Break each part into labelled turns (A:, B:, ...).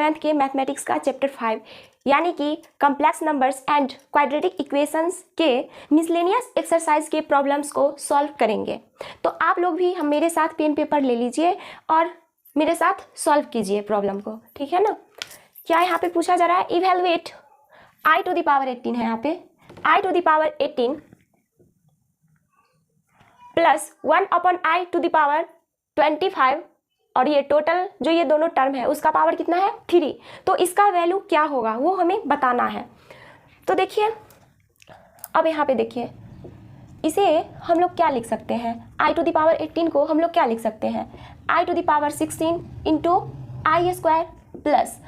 A: 10th के mathematics का chapter 5 यानी कि complex numbers and quadratic equations के मिसलेनियस एक्सरसाइज के प्रॉब्लम्स को सॉल्व करेंगे। तो आप लोग भी हम मेरे साथ पेन पेपर ले लीजिए और मेरे साथ सॉल्व कीजिए प्रॉब्लम को, ठीक है ना। क्या यहाँ पे पूछा जा रहा है, evaluate i to the power 18 है, यहाँ पे i to the power 18 plus 1 upon i to the power 25 और ये टोटल जो ये दोनों टर्म है उसका पावर कितना है 3। तो इसका वैल्यू क्या होगा वो हमें बताना है। तो देखिए अब यहाँ पे देखिए इसे हम लोग क्या लिख सकते हैं, i टू द पावर 18 को हम लोग क्या लिख सकते हैं, i to the power 16 into I square plus,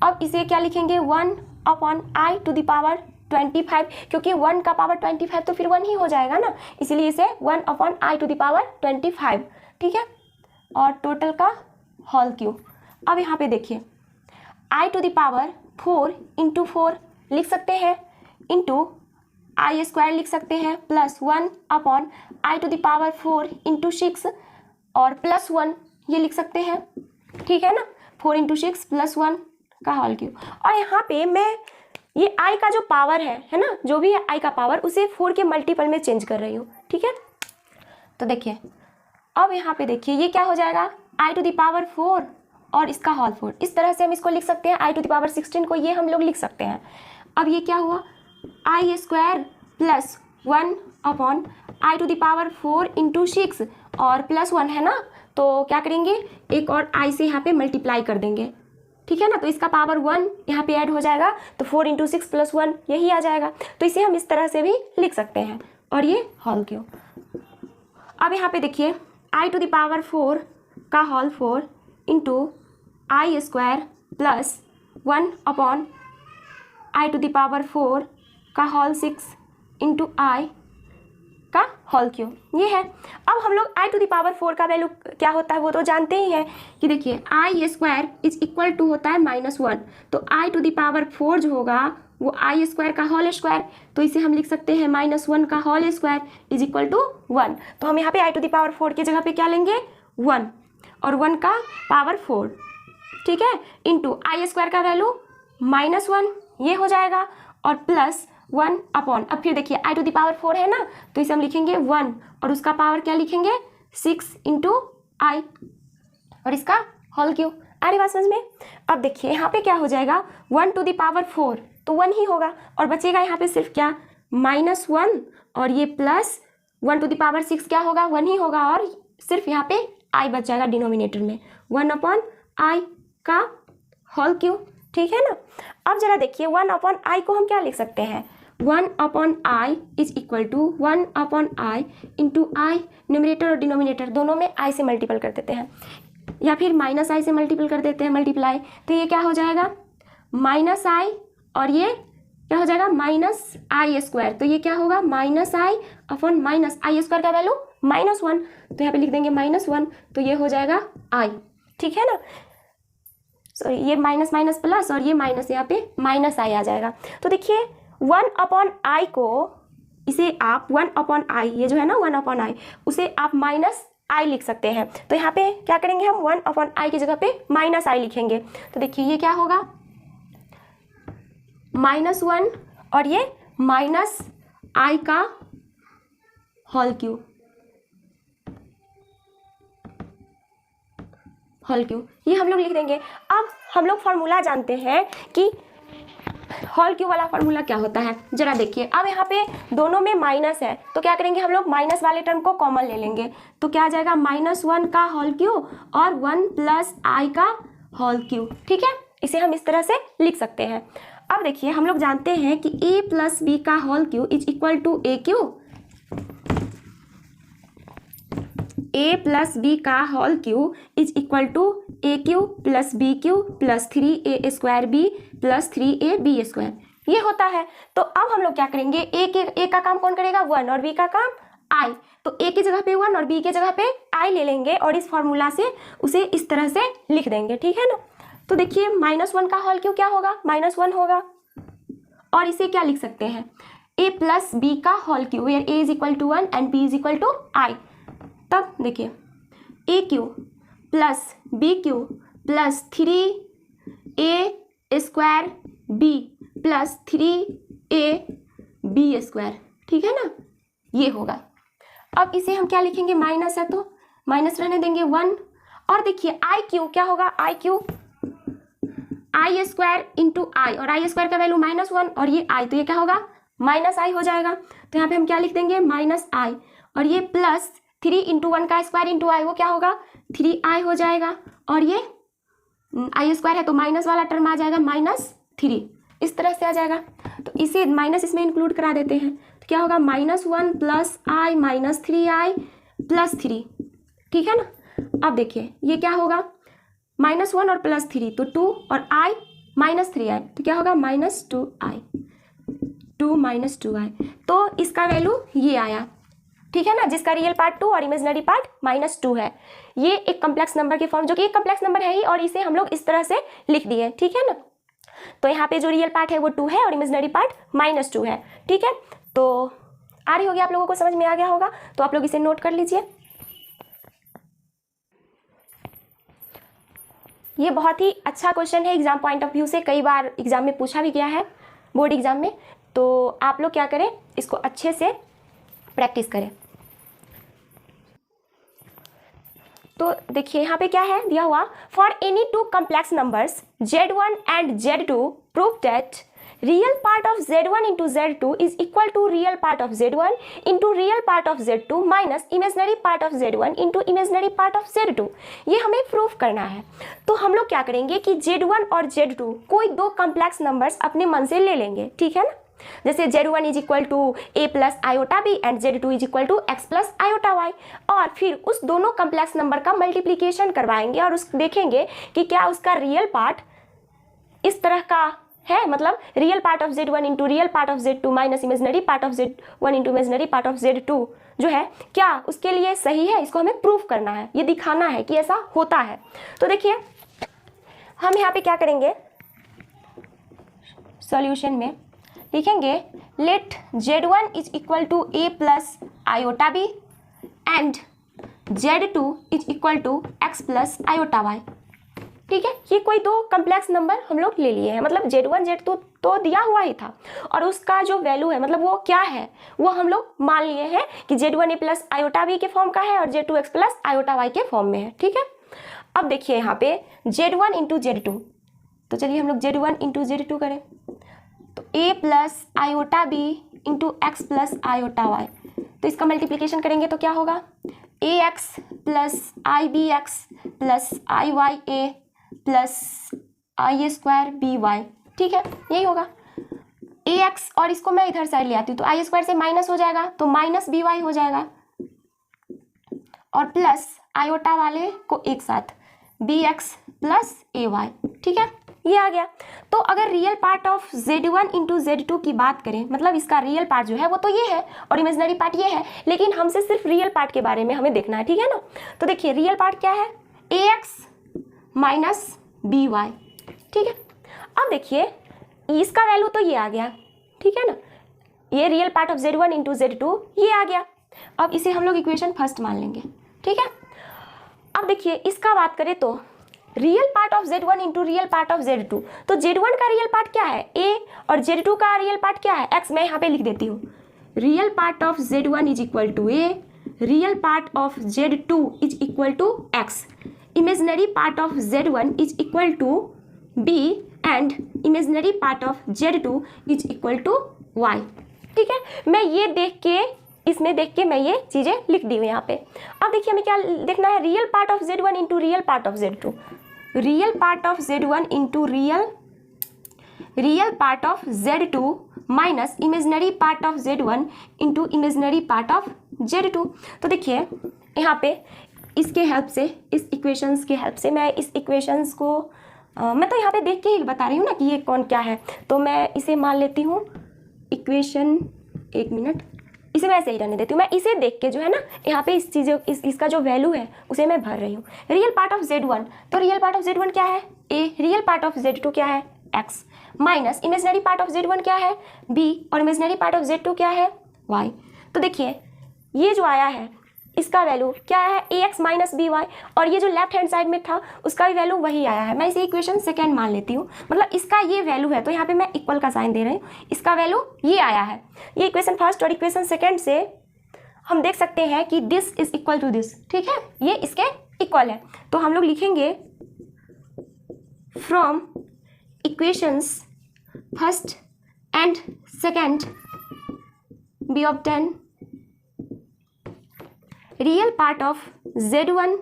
A: अब इसे क्या लिखेंगे 1 upon i to the power 25, क्योंकि 1 का पावर 25 तो फिर 1 ही हो जाएगा ना, इसीलिए इसे 1 upon i to the power 25, ठीक है, और टोटल का होल क्यूब। अब यहाँ पे देखिए i to the power 4 into 4 लिख सकते हैं, इंटू आई स्क्वायर लिख सकते हैं, plus 1 upon i to the power 4 into 6 और प्लस 1 ये लिख सकते हैं, ठीक है ना, 4 इंटू 6 प्लस 1 का होल क्यूब। और यहाँ पे मैं ये i का जो पावर है ना, जो भी है i का पावर उसे 4 के मल्टीपल में चेंज कर रही हूँ, ठीक है। तो देखिए अब यहाँ पे देखिए ये क्या हो जाएगा i टू द पावर 4 और इसका होल 4, इस तरह से हम इसको लिख सकते हैं, i टू द पावर 16 को ये हम लोग लिख सकते हैं। अब ये क्या हुआ i square plus 1 upon i to the power 4 into 6 और प्लस 1 है ना, तो क्या करेंगे एक और i से यहाँ पे मल्टीप्लाई कर देंगे, ठीक है ना, तो इसका पावर 1 यहाँ पे ऐड हो जाएगा, तो 4 इंटू 6 प्लस 1 यही आ जाएगा। तो इसे हम इस तरह से भी लिख सकते हैं और ये होल क्यूब। अब यहाँ पे देखिए i टू द पावर 4 का whole 4 into I square plus 1 upon i to the power 4 का होल 6 इंटू आई का होल क्यूब, ये है। अब हम लोग i टू द पावर 4 का वैल्यू क्या होता है वो तो जानते ही हैं कि देखिए आई स्क्वायर इज इक्वल टू होता है -1, तो i टू द पावर 4 जो होगा वो आई स्क्वायर का होल स्क्वायर, तो इसे हम लिख सकते हैं -1 का whole square is equal to 1। तो हम यहाँ पे i टू द पावर 4 की जगह पे क्या लेंगे 1 और 1 का पावर 4, ठीक है, इंटू आई स्क्वायर का वैल्यू -1 ये हो जाएगा और प्लस 1 अपॉन, अब फिर देखिए i टू द पावर 4 है ना, तो इसे हम लिखेंगे 1 और उसका पावर क्या लिखेंगे 6 इंटू आई और इसका होल क्यूब। आ रही बात समझ में। अब देखिए यहाँ पे क्या हो जाएगा 1 टू द पावर 4 तो 1 ही होगा और बचेगा यहाँ पे सिर्फ क्या -1 और ये प्लस 1 टू द पावर 6 क्या होगा 1 ही होगा और सिर्फ यहाँ पे i बच जाएगा डिनोमिनेटर में, 1 अपॉन i का होल क्यूब, ठीक है ना। अब जरा देखिए 1 अपॉन i को हम क्या लिख सकते हैं, 1 upon i is equal to 1 upon i into I, numerator और डिनोमिनेटर दोनों में i से मल्टीपल कर देते हैं या फिर -i से मल्टीपल कर देते हैं, मल्टीप्लाई, तो ये क्या हो जाएगा -i और ये क्या हो जाएगा -i स्क्वायर, तो ये क्या होगा -i अपॉन -i स्क्वायर का वैल्यू -1, तो यहाँ पे लिख देंगे -1, तो ये हो जाएगा i, ठीक है ना। सॉरी ये माइनस माइनस प्लस और ये माइनस, यहाँ पे -i आ जाएगा। तो देखिए 1 अपॉन i को इसे आप 1 अपॉन i ये जो है ना 1 अपॉन i उसे आप -i लिख सकते हैं, तो यहाँ पे क्या करेंगे हम 1 अपॉन i की जगह पे -i लिखेंगे। तो देखिए ये क्या होगा -1 और ये -i का होल क्यूब, ये हम लोग लिख देंगे। अब हम लोग फार्मूला जानते हैं कि होल क्यूब वाला फार्मूला क्या होता है, जरा देखिए। अब यहाँ पे दोनों में माइनस है तो क्या करेंगे हम लोग माइनस वाले टर्म को कॉमन ले लेंगे, तो क्या आ जाएगा -1 का होल क्यूब और 1 प्लस i का होल क्यूब, ठीक है, इसे हम इस तरह से लिख सकते हैं। अब देखिए हम लोग जानते हैं कि a प्लस बी का whole cube is equal to a cube, a plus B का whole cube is equal to a cube plus b cube plus 3a square b plus 3ab square, ये होता है। तो अब हम लोग क्या करेंगे, a का काम कौन करेगा 1 और b का काम i, तो a की जगह पे 1 और b की जगह पे i ले लेंगे और इस फॉर्मूला से उसे इस तरह से लिख देंगे, ठीक है ना। तो देखिए -1 का होल क्यूब क्या होगा -1 होगा और इसे क्या लिख सकते हैं a प्लस बी का whole cube, where a is equal to 1 and b is equal to i। तब देखिए a cube plus b cube plus 3 A square B plus 3ab², ठीक है ना, ये होगा। अब इसे हम क्या लिखेंगे, माइनस है तो माइनस रहने देंगे 1। और देखिए आई क्यू क्या होगा, आई क्यू i² इंटू आई, और i² का वैल्यू -1 और ये i, तो ये क्या होगा -i हो जाएगा। तो यहाँ पे हम क्या लिख देंगे, -i, और ये प्लस 3 इंटू 1 का स्क्वायर इंटू आई, वो क्या होगा 3i हो जाएगा। और ये i² है तो माइनस वाला टर्म आ जाएगा -3, इस तरह से आ जाएगा। तो इसे माइनस इसमें इंक्लूड करा देते हैं, तो क्या होगा -1 plus i minus 3i plus 3, ठीक है ना। अब देखिए ये क्या होगा, -1 और +3 तो 2 और i -3i, तो क्या होगा -2i, 2 - 2i, तो इसका वैल्यू ये आया, ठीक है ना, जिसका रियल पार्ट 2 और इमेजिनरी पार्ट -2 है। ये एक कम्प्लेक्स नंबर की फॉर्म, जो कि एक कम्प्लेक्स नंबर है ही, और इसे हम लोग इस तरह से लिख दिए, ठीक है ना। तो यहाँ पे जो रियल पार्ट है वो 2 है और इमेजिनरी पार्ट -2 है, ठीक है। तो आ रही होगी, आप लोगों को समझ में आ गया होगा, तो आप लोग इसे नोट कर लीजिए। ये बहुत ही अच्छा क्वेश्चन है एग्जाम पॉइंट ऑफ व्यू से, कई बार एग्जाम में पूछा भी गया है, बोर्ड एग्जाम में। तो आप लोग क्या करें, इसको अच्छे से प्रैक्टिस करें। तो देखिए यहाँ पे क्या है दिया हुआ, for any 2 complex numbers Z1 and Z2 prove that real part of Z1 into Z2 is equal to real part of Z1 into real part of Z2 minus imaginary part of Z1 into imaginary part of Z2। ये हमें proof करना है। तो हम लोग क्या करेंगे कि Z1 और Z2 कोई 2 कम्प्लेक्स नंबर्स अपने मन से ले लेंगे, ठीक है ना। जैसे Z1 is equal to a plus iota B and Z2 is equal to x plus iota Y, और फिर उस दोनों कम्प्लेक्स नंबर का मल्टीप्लीकेशन करवाएंगे और उस देखेंगे कि क्या उसका रियल पार्ट इस तरह का है, मतलब real part of Z1 into real part of Z2 minus imaginary part of Z1 into imaginary part of Z2 जो है क्या उसके लिए सही है। इसको हमें प्रूफ करना है, ये दिखाना है कि ऐसा होता है। तो देखिए हम यहाँ पे क्या करेंगे, सॉल्यूशन में लिखेंगे let Z1 is equal to a plus iota B and Z2 is equal to x plus iota Y, ठीक है। ये कोई 2 कम्प्लेक्स नंबर हम लोग ले लिए हैं, मतलब Z1 Z2 तो दिया हुआ ही था, और उसका जो वैल्यू है मतलब वो क्या है वो हम लोग मान लिए हैं कि Z1 a plus iota B के फॉर्म का है और Z2 x plus iota Y के फॉर्म में है, ठीक है। अब देखिए यहाँ पे Z1 इंटू Z2, तो चलिए हम लोग Z1 इंटू Z2 करें, तो a plus iota B into X plus iota Y, तो इसका मल्टीप्लिकेशन करेंगे तो क्या होगा ax plus I B X plus I Y A plus i² by, ठीक है, यही होगा ax, और इसको मैं इधर साइड ले आती हूँ तो i² से माइनस हो जाएगा तो माइनस by हो जाएगा, और प्लस आयोटा वाले को एक साथ bx प्लस ay, ठीक है, ये आ गया। तो अगर real part of Z1 into Z2 की बात करें, मतलब इसका रियल पार्ट जो है वो तो ये है और इमेजिनरी पार्ट ये है, लेकिन हमसे सिर्फ रियल पार्ट के बारे में हमें देखना है, ठीक है ना। तो देखिए रियल पार्ट क्या है, ax माइनस by, ठीक है। अब देखिए इसका वैल्यू तो ये आ गया, ठीक है ना, ये real part of Z1 into Z2 ये आ गया। अब इसे हम लोग इक्वेशन फर्स्ट मान लेंगे, ठीक है। अब देखिए इसका बात करें तो real part of Z1 into real part of Z2, तो Z1 का रियल पार्ट क्या है a और Z2 का रियल पार्ट क्या है x। मैं यहाँ पे लिख देती हूँ, real part of Z1 is equal to a, real part of Z2 is equal to x, imaginary part of Z1 is equal to b and imaginary part of Z2 is equal to y, ठीक है। मैं ये देख के इसमें देख के मैं ये चीज़ें लिख दी हूँ यहाँ पे। अब देखिए हमें क्या देखना है, real part of Z1 into real part of Z2, real part of Z1 into real part of Z2 minus imaginary part of Z1 into imaginary part of Z2। तो देखिए यहाँ पे इसके हेल्प से, इस इक्वेशंस के हेल्प से मैं इस इक्वेशंस को मैं तो यहाँ पे देख के ही बता रही हूँ ना कि ये कौन क्या है, तो मैं इसे मान लेती हूँ इक्वेशन, एक मिनट, इसे मैं ऐसे ही रहने देती हूँ। मैं इसे देख के जो है ना यहाँ पे इस चीज़ इसका जो वैल्यू है उसे मैं भर रही हूँ। रियल पार्ट ऑफ Z1, तो रियल पार्ट ऑफ Z1 क्या है a, real part of Z2 क्या है x, minus imaginary part of Z1 क्या है b और इमेजिनरी पार्ट ऑफ Z2 क्या है y। तो देखिए ये जो आया है इसका वैल्यू क्या आया है, ए एक्स माइनस बी वाई, और ये जो लेफ्ट हैंड साइड में था उसका भी वैल्यू वही आया है। मैं इसे इक्वेशन सेकेंड मान लेती हूँ, मतलब इसका ये वैल्यू है, तो यहाँ पे मैं इक्वल का साइन दे रही हूँ, इसका वैल्यू ये आया है। ये इक्वेशन फर्स्ट और इक्वेशन सेकेंड से हम देख सकते हैं कि this is equal to this, ठीक है, ये इसके इक्वल है। तो हम लोग लिखेंगे from equations first and second B obtain real part of z1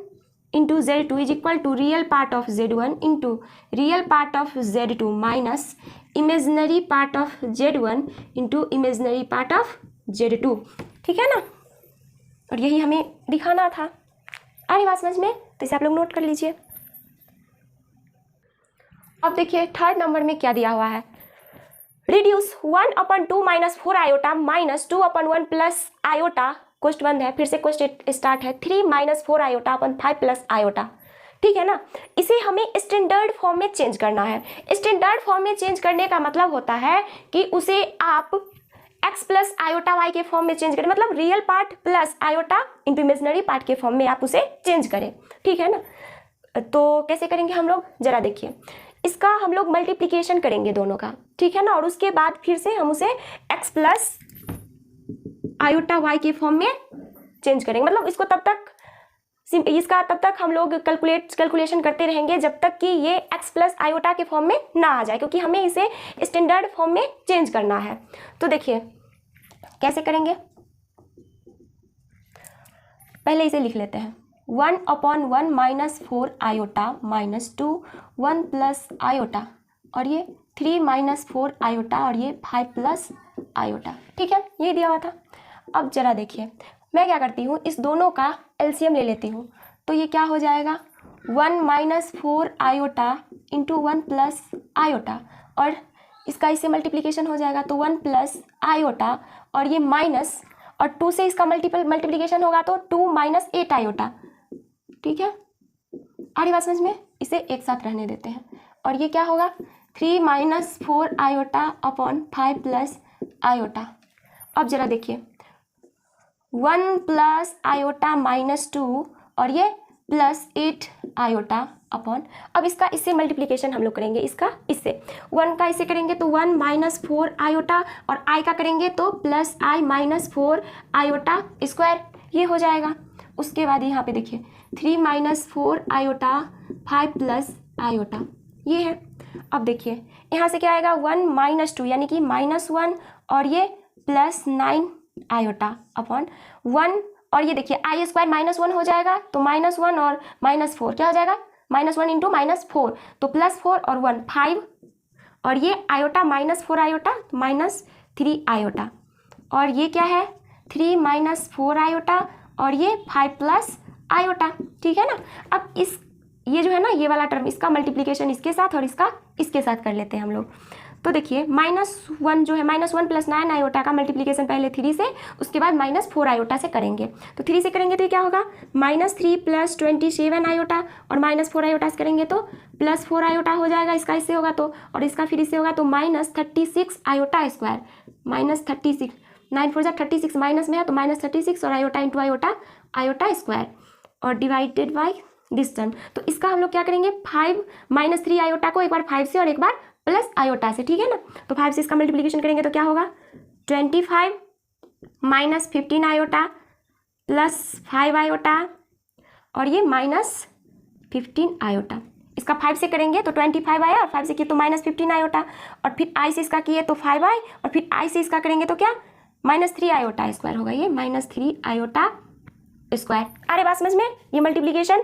A: into z2 is equal to real part of z1 into real part of z2 minus imaginary part of z1 into imaginary part of z2, ठीक है ना। और यही हमें दिखाना था। आ रही बात समझ में? तो इसे आप लोग नोट कर लीजिए। अब देखिए थर्ड नंबर में क्या दिया हुआ है, reduce 1/2 minus 4 iota minus 2/1 plus iota, question 1 है, फिर से क्वेश्चन स्टार्ट है, 3 माइनस 4 आयोटा अपन 5 प्लस आयोटा, ठीक है ना। इसे हमें स्टैंडर्ड फॉर्म में चेंज करना है। स्टैंडर्ड फॉर्म में चेंज करने का मतलब होता है कि उसे आप x प्लस आयोटा वाई के फॉर्म में चेंज करें, मतलब real part plus iota into imaginary part के फॉर्म में आप उसे चेंज करें, ठीक है ना। तो कैसे करेंगे हम लोग, जरा देखिए, इसका हम लोग मल्टीप्लीकेशन करेंगे दोनों का, ठीक है ना, और उसके बाद फिर से हम उसे x प्लस आयोटा वाई के फॉर्म में चेंज करेंगे। मतलब इसको तब तक हम लोग कैलकुलेशन करते रहेंगे जब तक कि ये x प्लस आयोटा के फॉर्म में ना आ जाए, क्योंकि हमें इसे स्टैंडर्ड फॉर्म में चेंज करना है। तो देखिए कैसे करेंगे, पहले इसे लिख लेते हैं, 1/1 minus 4 iota minus 2 1 plus iota, और ये 3 माइनस 4 आयोटा, और ये 5 प्लस आयोटा, ठीक है, ये दिया हुआ था। अब जरा देखिए, मैं क्या करती हूँ, इस दोनों का एलसीएम ले लेती हूँ, तो ये क्या हो जाएगा, 1 minus 4 iota into 1 plus iota, और इसका इससे मल्टीप्लिकेशन हो जाएगा तो 1 प्लस आयोटा, और ये माइनस, और 2 से इसका मल्टीप्लिकेशन होगा तो 2 माइनस 8 आयोटा, ठीक है। आ रही बात समझ में? इसे एक साथ रहने देते हैं, और ये क्या होगा, 3 minus 4 iota upon 5 plus iota. अब जरा देखिए, 1 प्लस आयोटा माइनस 2, और ये प्लस 8 आयोटा अपॉन, अब इसका इससे मल्टीप्लिकेशन हम लोग करेंगे, इसका इससे, 1 का इससे करेंगे तो 1 माइनस 4 आयोटा, और आई का करेंगे तो प्लस आई माइनस 4 आयोटा स्क्वायर, ये हो जाएगा। उसके बाद यहाँ पे देखिए 3 माइनस 4 आयोटा 5 प्लस आयोटा, ये है। अब देखिए यहाँ से क्या आएगा, 1 माइनस 2 यानी कि -1, और ये प्लस 9 आयोटा अपॉन 1, और ये देखिए आई स्क्वायर -1 हो जाएगा, तो -1 और -4 क्या हो जाएगा, -1 इंटू -4, तो +4 और 1 5, और ये आयोटा -4 आयोटा -3 आयोटा, और ये क्या है 3 माइनस 4 आयोटा, और ये 5 प्लस आयोटा, ठीक है ना। अब ये जो है ना, ये वाला टर्म, इसका मल्टीप्लिकेशन इसके साथ और इसका इसके साथ कर लेते हैं हम लोग। तो देखिए -1 जो है, -1 प्लस 9 आयोटा का मल्टीप्लिकेशन पहले 3 से, उसके बाद -4 आयोटा से करेंगे। तो 3 से करेंगे तो ये क्या होगा, -3 प्लस 27 आयोटा, और -4 आयोटा से करेंगे तो +4 आयोटा हो जाएगा, इसका इससे होगा तो, और इसका फिर इससे होगा तो -36 आयोटा स्क्वायर, -36, 9 4 36 माइनस में है तो -36, और आयोटा इंटू आयोटा स्क्वायर, और डिवाइडेड बाई दिस टर्म। तो इसका हम लोग क्या करेंगे, 5 -3 आयोटा को एक बार 5 से और एक बार प्लस आयोटा से, ठीक है ना। तो 5 से इसका मल्टीप्लिकेशन करेंगे तो क्या होगा, 25 माइनस 15 आयोटा प्लस 5 आयोटा, और ये -15 आयोटा। इसका 5 से करेंगे तो 25 आया, और 5 से किए तो -15 आयोटा, और फिर आई से इसका किए तो 5 आए, और फिर आई से इसका करेंगे तो क्या, -3 आयोटा स्क्वायर होगा, ये -3 आयोटा स्क्वायर। अरे बात समझ में, ये मल्टीप्लिकेशन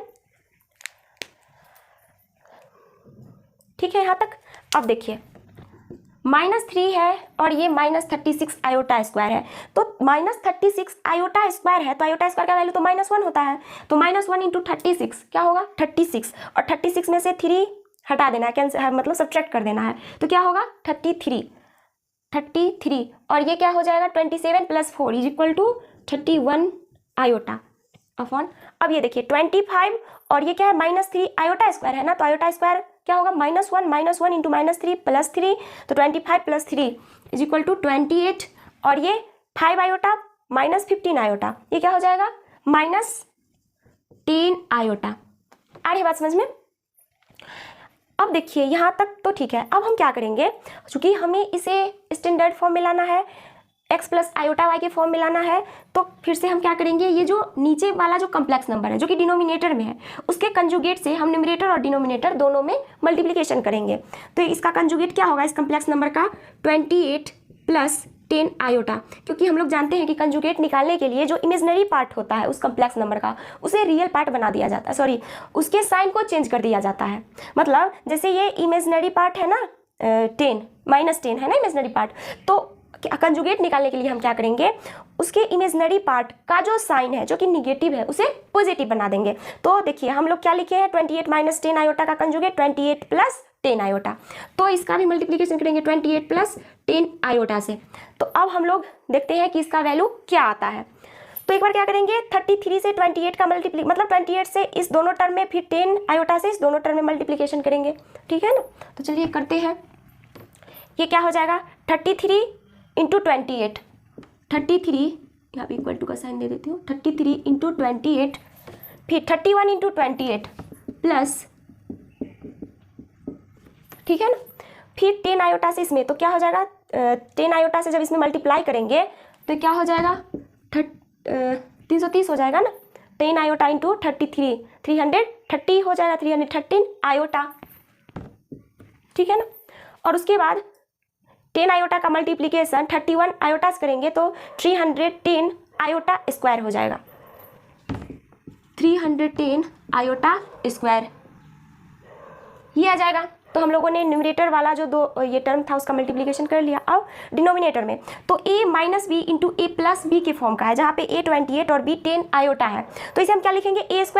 A: ठीक है यहाँ तक। अब देखिए -3 है और ये -36 आयोटा स्क्वायर है, तो -36 आयोटा स्क्वायर है, तो आयोटा स्क्वायर का वैल्यू तो -1 होता है, तो -1 इंटू 36 क्या होगा 36, और 36 में से 3 हटा देना है, कैंसिल मतलब सब्ट्रैक्ट कर देना है, तो क्या होगा 33, और ये क्या हो जाएगा 27 plus 4 is equal to 31 iota upon, अब ये देखिए 25, और ये क्या है -3 आयोटा स्क्वायर है ना, तो आयोटा स्क्वायर क्या होगा -1 इंटू -3 प्लस 3, तो 25 प्लस 3 इज इक्वल टू 28, और ये 5 आयोटा -15 आयोटा, ये क्या हो जाएगा -10 आयोटा। आ रही बात समझ में? अब देखिए यहाँ तक तो ठीक है। अब हम क्या करेंगे, क्योंकि हमें इसे स्टैंडर्ड फॉर्म में लाना है, x प्लस आयोटा वाई के फॉर्म में लाना है, तो फिर से हम क्या करेंगे, ये जो नीचे वाला जो कम्प्लेक्स नंबर है जो कि डिनोमिनेटर में है, उसके कंजुगेट से हम न्यूमरेटर और डिनोमिनेटर दोनों में मल्टीप्लिकेशन करेंगे। तो इसका कंजुगेट क्या होगा इस कम्प्लेक्स नंबर का, 28 + 10 आयोटा, क्योंकि हम लोग जानते हैं कि कंजुगेट निकालने के लिए जो इमेजनरी पार्ट होता है उस कम्प्लेक्स नंबर का, उसे रियल पार्ट बना दिया जाता है, सॉरी उसके साइन को चेंज कर दिया जाता है। मतलब जैसे ये इमेजनरी पार्ट है ना 10 -10 है ना इमेजनरी पार्ट, तो कंजुगेट निकालने के लिए हम क्या करेंगे, उसके इमेजनरी पार्ट का जो साइन है जो कि निगेटिव है उसे पॉजिटिव बना देंगे। तो देखिए हम लोग क्या लिखे हैं, 28 - 10 आयोटा का कंजुगेट 28 + 10 आयोटा, तो इसका भी मल्टीप्लिकेशन करेंगे 28 + 10 आयोटा से। तो अब हम लोग देखते हैं कि इसका वैल्यू क्या आता है। तो एक बार क्या करेंगे, 33 से 28 का मतलब 28 से इस दोनों टर्म में, फिर 10 आयोटा से इस दोनों टर्म में मल्टीप्लिकेशन करेंगे, ठीक है ना। तो चलिए करते हैं। ये क्या हो जाएगा, 33 × 28, 33 यहाँ पे इक्वल टू का साइन दे देती हूँ, 33 × 28, फिर 31 × 28 प्लस, ठीक है ना, फिर 10 आयोटा से इसमें, तो क्या हो जाएगा, 10 आयोटा से जब इसमें मल्टीप्लाई करेंगे तो क्या हो जाएगा, 330 हो जाएगा ना, 10 आयोटा इंटू 33, 330 हो जाएगा, 313 आयोटा, ठीक है ना। और उसके बाद 10 आयोटा का मल्टीप्लिकेशन 31 आयोटा से करेंगे तो 310 आयोटा स्क्वायर हो जाएगा, 310 आयोटा स्क्वायर ये आ जाएगा। तो हम लोगों ने न्यूमरेटर वाला जो दो ये टर्म था उसका मल्टीप्लिकेशन कर लिया। अब डिनोमिनेटर में तो a - b × a + b के फॉर्म का है, जहाँ पे a 28 और b 10 आयोटा है, तो इसे हम क्या लिखेंगे, a² -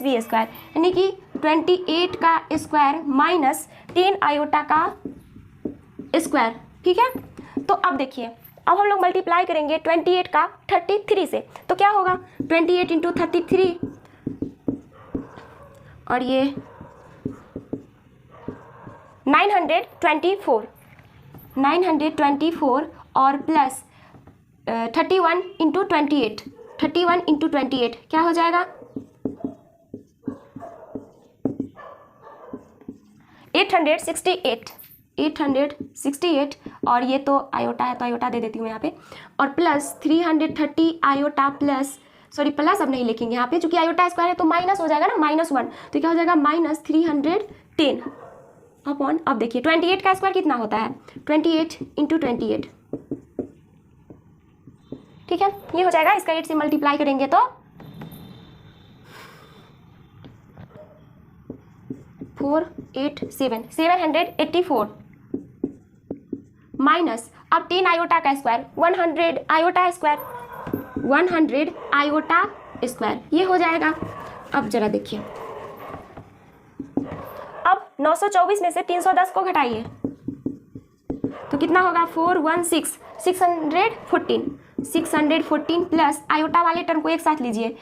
A: b², यानी कि 28 का स्क्वायर माइनस 10 आयोटा का स्क्वायर, ठीक है। तो अब देखिए, अब हम लोग मल्टीप्लाई करेंगे 28 का 33 से, तो क्या होगा, 28 × 33 और ये 924 और प्लस 31 × 28, 31 × 28 क्या हो जाएगा, 868 और ये तो आयोटा है तो आयोटा दे देती हूँ यहाँ पे, और plus 330 iota plus, sorry plus अब नहीं लिखेंगे यहाँ पे क्योंकि आयोटा स्क्वायर है तो माइनस हो जाएगा ना, -1, तो क्या हो जाएगा, -310 अपॉन, अब देखिए 28 का स्क्वायर कितना होता है, 28 × 28, ठीक है, ये हो जाएगा। इसका 8 से मल्टीप्लाई करेंगे तो 784 माइनस, अब 10 आयोटा का square 100 iota square, 100 iota square ये हो जाएगा। अब जरा देखिए, अब 924 में से 310 को घटाइए तो कितना होगा, 614 प्लस आयोटा वाले टर्म को एक साथ लीजिए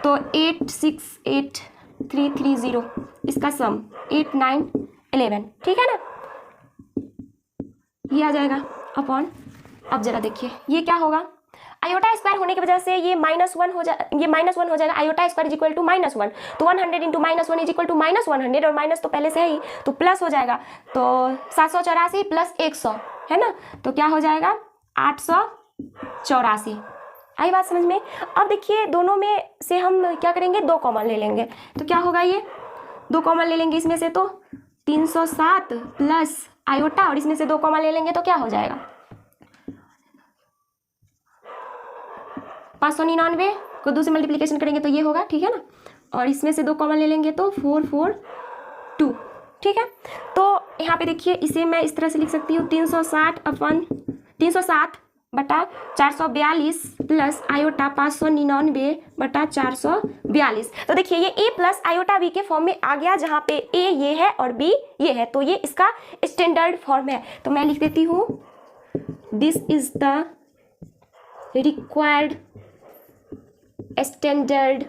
A: तो 868330 इसका सम 8911, ठीक है ना, ये आ जाएगा अपॉन। अब जरा देखिए ये क्या होगा, आयोटा स्क्वायर होने की वजह से ये -1 हो जाएगा, ये -1 हो जाएगा, आयोटा स्क्वायर इक्वल टू -1, तो 100 × -1 इज इक्वल टू -100 और माइनस तो पहले से ही तो प्लस हो जाएगा, तो 784 + 100 है ना, तो क्या हो जाएगा 884। आई बात समझ में। अब देखिए दोनों में से हम क्या करेंगे, 2 कॉमन ले लेंगे, तो क्या होगा, ये 2 कॉमन ले लेंगे इसमें से, तो 307 प्लस आयोटा और इसमें से 2 कॉमन ले लेंगे तो क्या हो जाएगा, 599 को 2 से मल्टीप्लिकेशन करेंगे तो ये होगा, ठीक है ना, और इसमें से 2 कॉमन ले लेंगे तो 442, ठीक है। तो यहाँ पे देखिए इसे मैं इस तरह से लिख सकती हूँ 307 बटा 442 प्लस आयोटा 599 बटा 442। तो देखिए ये a प्लस आयोटा b के फॉर्म में आ गया, जहाँ पे a ये है और b ये है, तो ये इसका स्टैंडर्ड फॉर्म है। तो मैं लिख देती हूँ this is the required standard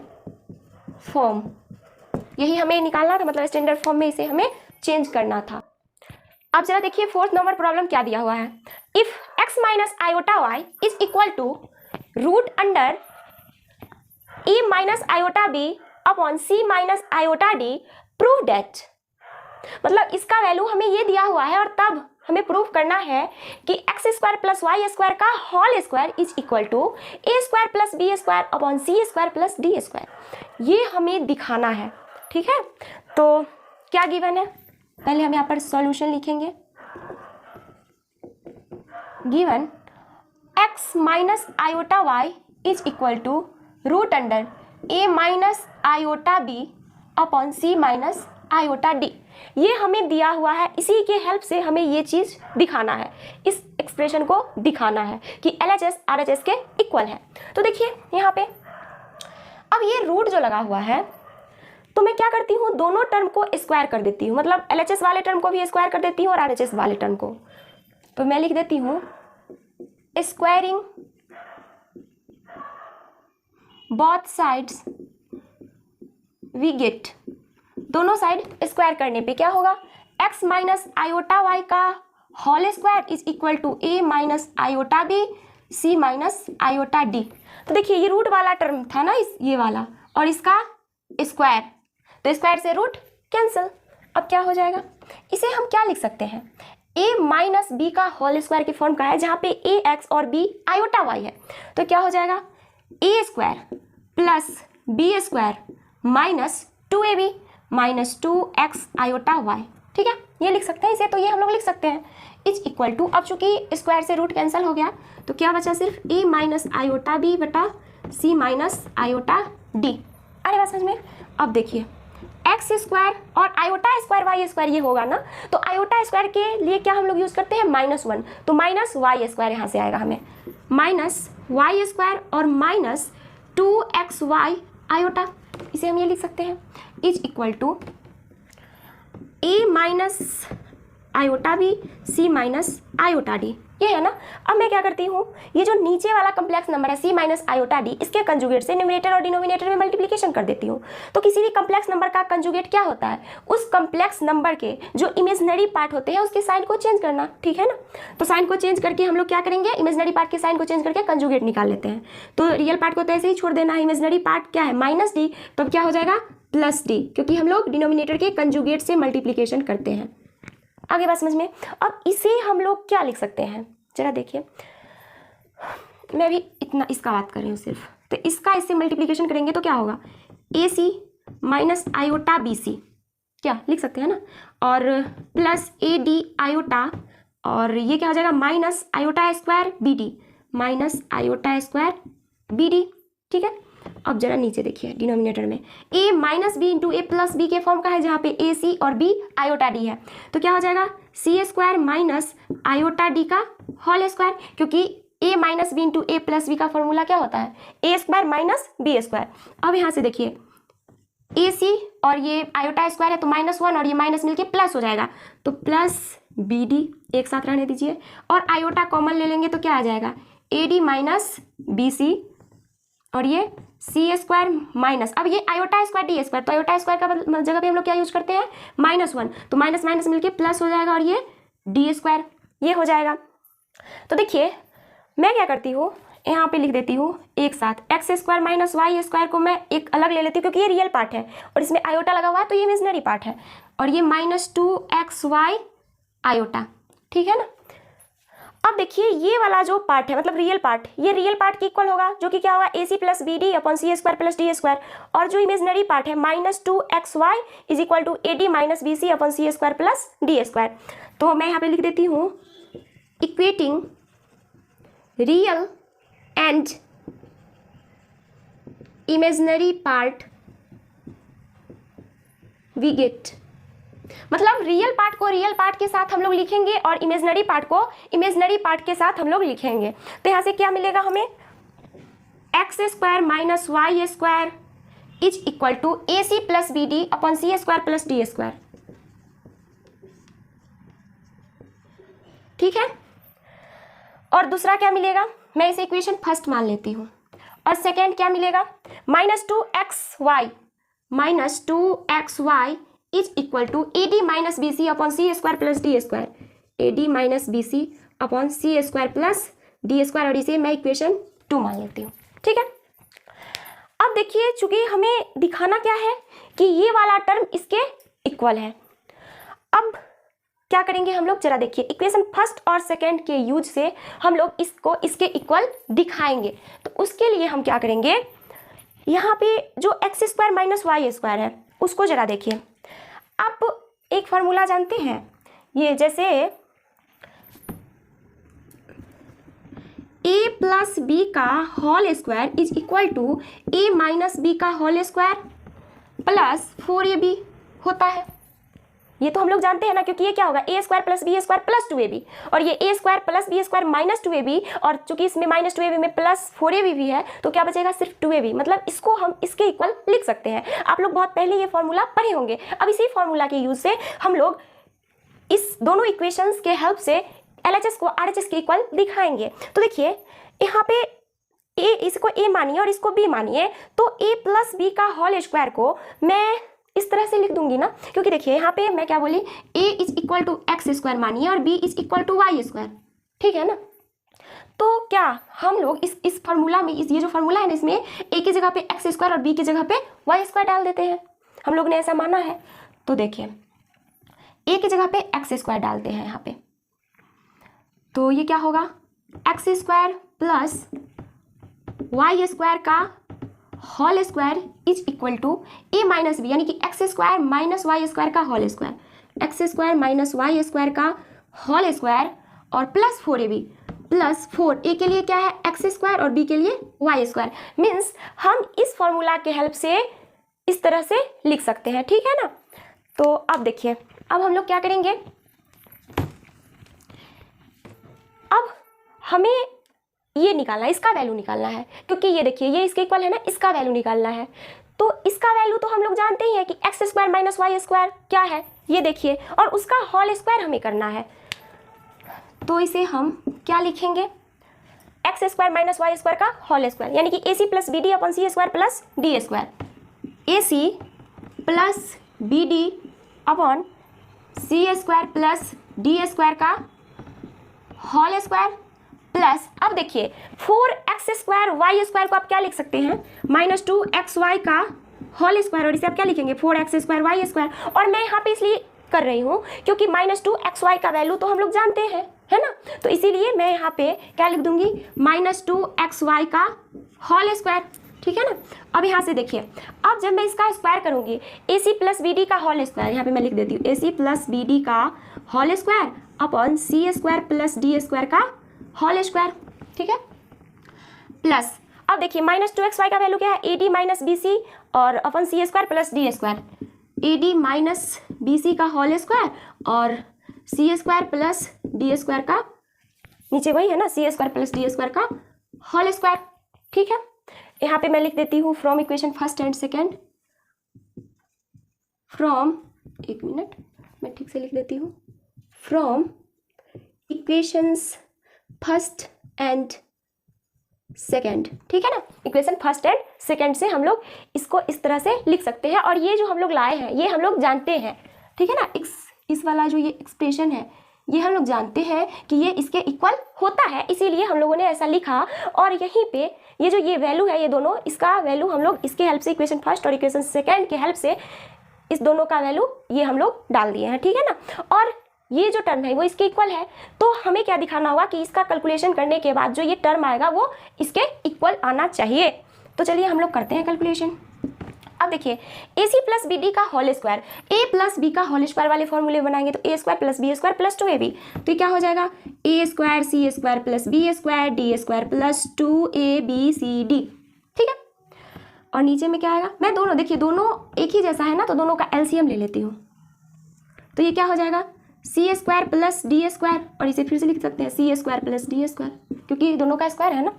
A: form, यही हमें निकालना था, मतलब स्टैंडर्ड फॉर्म में इसे हमें चेंज करना था। अब जरा देखिए 4th नंबर प्रॉब्लम क्या दिया हुआ है, if x - iota y is equal to √√x a minus iota b upon c minus iota d, prove that. मतलब इसका वैल्यू हमें ये दिया हुआ है और तब हमें प्रूव करना है कि x square plus Y square का whole square is equal to A square plus B square upon C square plus D square. ये हमें दिखाना है, ठीक है। तो क्या गिवन है, पहले हम यहाँ पर सॉल्यूशन लिखेंगे। Given x minus iota y is equal to root under a minus iota b upon c minus iota d. ये हमें दिया हुआ है, इसी के हेल्प से हमें ये चीज़ दिखाना है, इस एक्सप्रेशन को दिखाना है कि LHS RHS के इक्वल है। तो देखिए यहाँ पे अब ये रूट जो लगा हुआ है, तो मैं क्या करती हूँ, दोनों टर्म को स्क्वायर कर देती हूँ, मतलब LHS वाले टर्म को भी स्क्वायर कर देती हूँ और RHS वाले टर्म को। तो मैं लिख देती हूँ squaring both sides we get, दोनों साइड स्क्वायर करने पे क्या होगा, x माइनस आयोटा वाई का whole square is equal to a minus iota b c minus iota d. तो देखिए ये रूट वाला टर्म था ना, ये वाला, और इसका स्क्वायर, तो स्क्वायर से रूट कैंसिल। अब क्या हो जाएगा, इसे हम क्या लिख सकते हैं, a माइनस बी का होल स्क्वायर की फॉर्म का है, जहाँ पे a x और b आयोटा y है। तो क्या हो जाएगा, a square plus b square minus 2ab minus 2x iota y, ठीक है, ये लिख सकते हैं इसे। तो ये हम लोग लिख सकते हैं इज इक्वल टू, अब चूंकि स्क्वायर से रूट कैंसिल हो गया तो क्या बचा, सिर्फ a माइनस आयोटा b बटा c माइनस आयोटा d। अरे बात समझ में। अब देखिए एक्स स्क्वायर और आयोटा स्क्वायर वाई स्क्वायर ये होगा ना, तो आयोटा स्क्वायर के लिए क्या हम लोग यूज़ करते हैं, -1, तो माइनस वाई स्क्वायर यहाँ से आएगा हमें, माइनस वाई स्क्वायर और माइनस 2xy आयोटा, इसे हम ये लिख सकते हैं is equal to a minus iota b c minus iota d. ये है ना। अब मैं क्या करती हूँ, ये जो नीचे वाला कम्प्लेक्स नंबर है c माइनस आयोटा डी, इसके कंजुगेट से न्यूमरेटर और डिनोमिनेटर में मल्टीप्लिकेशन कर देती हूँ। तो किसी भी कम्प्लेक्स नंबर का कंजुगेट क्या होता है, उस कम्प्लेक्स नंबर के जो इमेजनरी पार्ट होते हैं उसके साइन को चेंज करना, ठीक है ना। तो साइन को चेंज करके हम लोग क्या करेंगे, इमेजनरी पार्ट के साइन को चेंज करके कंजुगेट निकाल लेते हैं। तो रियल पार्ट को तो ऐसे ही छोड़ देना है, इमेजनरी पार्ट क्या है माइनस डी, तब क्या हो जाएगा प्लस डी, क्योंकि हम लोग डिनोमिनेटर के कंजुगेट से मल्टीप्लिकेशन करते हैं। आगे बात समझ में। अब इसे हम लोग क्या लिख सकते हैं, जरा देखिए, मैं भी इतना इसका बात कर रही हूँ सिर्फ, तो इसका इससे मल्टीप्लिकेशन करेंगे तो क्या होगा, A C minus iota B C, क्या लिख सकते हैं ना, और प्लस ए डी आयोटा, और ये क्या हो जाएगा minus iota square b d, minus iota square b d, ठीक है। अब जरा नीचे देखिए डिनोमिनेटर में a minus b into a plus b के फॉर्म का है, जहाँ पे ए सी और b आयोटा डी है, तो क्या हो जाएगा c square minus iota d का होल स्क्वायर, क्योंकि a minus b into a plus B का फॉर्मूला क्या होता है a square minus b square. अब यहाँ से देखिए ए सी और ये आयोटा स्क्वायर है तो -1 और ये माइनस मिलके प्लस हो जाएगा, तो प्लस बी डी एक साथ रहने दीजिए, और आयोटा कॉमन ले लेंगे तो क्या आ जाएगा a D minus B c, और ये सी स्क्वायर माइनस, अब ये आयोटा स्क्वायर डी स्क्वायर, तो आयोटा स्क्वायर का जगह पे हम लोग क्या यूज करते हैं -1, तो माइनस माइनस मिलके प्लस हो जाएगा, और ये डी स्क्वायर ये हो जाएगा। तो देखिए मैं क्या करती हूँ, यहाँ पे लिख देती हूँ एक साथ x square minus y square को मैं एक अलग ले लेती हूँ, क्योंकि ये रियल पार्ट है और इसमें आयोटा लगा हुआ है तो ये इमेजिनरी पार्ट है, और ये -2xy आयोटा, ठीक है ना। अब देखिए ये वाला जो पार्ट है मतलब रियल पार्ट, ये रियल पार्ट के इक्वल होगा, जो कि क्या होगा A C plus B D upon C square plus D square, और जो इमेजिनरी पार्ट है -2xy is equal to A D minus B C upon C square plus D square. तो मैं यहाँ पे लिख देती हूँ equating real and imaginary part we get, मतलब रियल पार्ट को रियल पार्ट के साथ हम लोग लिखेंगे और इमेजिनरी पार्ट को इमेजिनरी पार्ट के साथ हम लोग लिखेंगे। तो यहाँ से क्या मिलेगा हमें, x square minus y square is equal to a C plus B D upon C square plus D square, ठीक है। और दूसरा क्या मिलेगा, मैं इसे इक्वेशन फर्स्ट मान लेती हूँ, और सेकेंड क्या मिलेगा -2xy is equal to A D minus B C upon C square plus D square, a D minus B C upon C square plus D square, और इसे मैं इक्वेशन 2 मान लेती हूँ, ठीक है। अब देखिए, चूंकि हमें दिखाना क्या है कि ये वाला टर्म इसके इक्वल है। अब क्या करेंगे हम लोग, जरा देखिए, इक्वेशन फर्स्ट और सेकंड के यूज से हम लोग इसको इसके इक्वल दिखाएंगे। तो उसके लिए हम क्या करेंगे, यहाँ पे जो x square minus y square है उसको जरा देखिए। आप एक फार्मूला जानते हैं, ये जैसे a प्लस बी का whole square is equal to a minus b का होल स्क्वायर प्लस 4ab होता है। ये तो हम लोग जानते हैं ना, क्योंकि ये क्या होगा, a square plus B square plus 2ab, और ये a square plus B square minus 2ab, और चूंकि इसमें माइनस 2ab में प्लस 4ab भी है तो क्या बचेगा, सिर्फ 2ab। मतलब इसको हम इसके इक्वल लिख सकते हैं। आप लोग बहुत पहले ये फॉर्मूला पढ़े होंगे। अब इसी फॉर्मूला के यूज से हम लोग इस दोनों इक्वेशंस के हेल्प से LHS को RHS के इक्वल दिखाएंगे। तो देखिए, यहाँ पे इसको a मानिए और इसको b मानिए, तो a प्लस बी का होल स्क्वायर को मैं इस तरह से लिख दूंगी ना, क्योंकि देखिए यहाँ पे मैं क्या बोली, a is equal to x square मानिए और b is equal to y square, ठीक है ना। तो क्या हम लोग इस फार्मूला में, ये जो फार्मूला है ना, इसमें a की जगह पे एक्स स्क्वायर और b की जगह पे वाई स्क्वायर डाल देते हैं। हम लोग ने ऐसा माना है। तो देखिए, a की जगह पे एक्स स्क्वायर डालते हैं यहाँ पे, तो ये क्या होगा, x square plus Y square का whole square is equal to a minus b, यानी कि x square minus y square का whole square, x square minus y square का होल स्क्वायर और प्लस 4ab प्लस 4, a के लिए क्या है एक्स स्क्वायर और b के लिए वाई स्क्वायर। मीन्स हम इस फॉर्मूला के हेल्प से इस तरह से लिख सकते हैं, ठीक है ना। तो अब देखिए, अब हम लोग क्या करेंगे, अब हमें ये निकालना है, इसका वैल्यू निकालना है, क्योंकि ये देखिए ये इसके इक्वल है ना, इसका वैल्यू निकालना है। तो इसका वैल्यू तो हम लोग जानते ही हैं कि x square minus y square क्या है, ये देखिए, और उसका होल स्क्वायर हमें करना है। तो इसे हम क्या लिखेंगे, x square minus y square का होल स्क्वायर, यानी कि AC प्लस BD अपॉन सी square plus D square, AC plus BD upon सी स्क्वायर प्लस डी स्क्वायर का होल स्क्वायर प्लस, अब देखिए 4x स्क्वायर वाई स्क्वायर को आप क्या लिख सकते हैं, -2xy का होल स्क्वायर, और इसे आप क्या लिखेंगे 4x स्क्वायर वाई स्क्वायर। और मैं यहाँ पे इसलिए कर रही हूँ क्योंकि -2xy का वैल्यू तो हम लोग जानते हैं, है ना, तो इसीलिए मैं यहाँ पे क्या लिख दूंगी, -2xy का होल स्क्वायर, ठीक है ना। अब यहाँ से देखिए, अब जब मैं इसका स्क्वायर करूंगी, AC प्लस BD का होल स्क्वायर, यहाँ पे मैं लिख देती हूँ AC प्लस BD का होल स्क्वायर अपॉन सी स्क्वायर प्लस डी स्क्वायर का होल स्क्वायर, ठीक है, प्लस, अब देखिए -2xy का वैल्यू क्या है, AD माइनस BC और upon c square plus D square, AD minus BC का होल स्क्वायर और c square plus D square का, नीचे वही है ना, c square plus D square का होल स्क्वायर, ठीक है। यहाँ पे मैं लिख देती हूँ from equation first and second, from, एक मिनट मैं ठीक से लिख देती हूँ, from equations first and second, ठीक है ना। इक्वेशन फर्स्ट एंड सेकेंड से हम लोग इसको इस तरह से लिख सकते हैं, और ये जो हम लोग लाए हैं ये हम लोग जानते हैं, ठीक है ना। इस वाला जो ये एक्सप्रेशन है ये हम लोग जानते हैं कि ये इसके इक्वल होता है, इसीलिए हम लोगों ने ऐसा लिखा। और यहीं पे ये जो ये वैल्यू है, ये दोनों, इसका वैल्यू हम लोग इसके हेल्प से, इक्वेशन फर्स्ट और इक्वेशन सेकेंड के हेल्प से इस दोनों का वैल्यू ये हम लोग डाल दिए हैं, ठीक है ना। और ये जो टर्म है वो इसके इक्वल है, तो हमें क्या दिखाना होगा कि इसका कैलकुलेशन करने के बाद जो ये टर्म आएगा वो इसके इक्वल आना चाहिए। तो चलिए हम लोग करते हैं कैलकुलेशन। अब देखिए, AC प्लस BD का whole square, A plus B का होल स्क्वायर वाले फॉर्मूले बनाएंगे तो A square plus B square plus 2AB, तो ये क्या हो जाएगा, A square C square plus B square D square plus 2ABCD, ठीक है। और नीचे में क्या आएगा, मैं दोनों, देखिए दोनों एक ही जैसा है ना, तो दोनों का LCM ले लेती हूँ, तो ये क्या हो जाएगा, C square plus D square, और इसे फिर से लिख सकते हैं C square plus D square, क्योंकि दोनों का स्क्वायर है ना।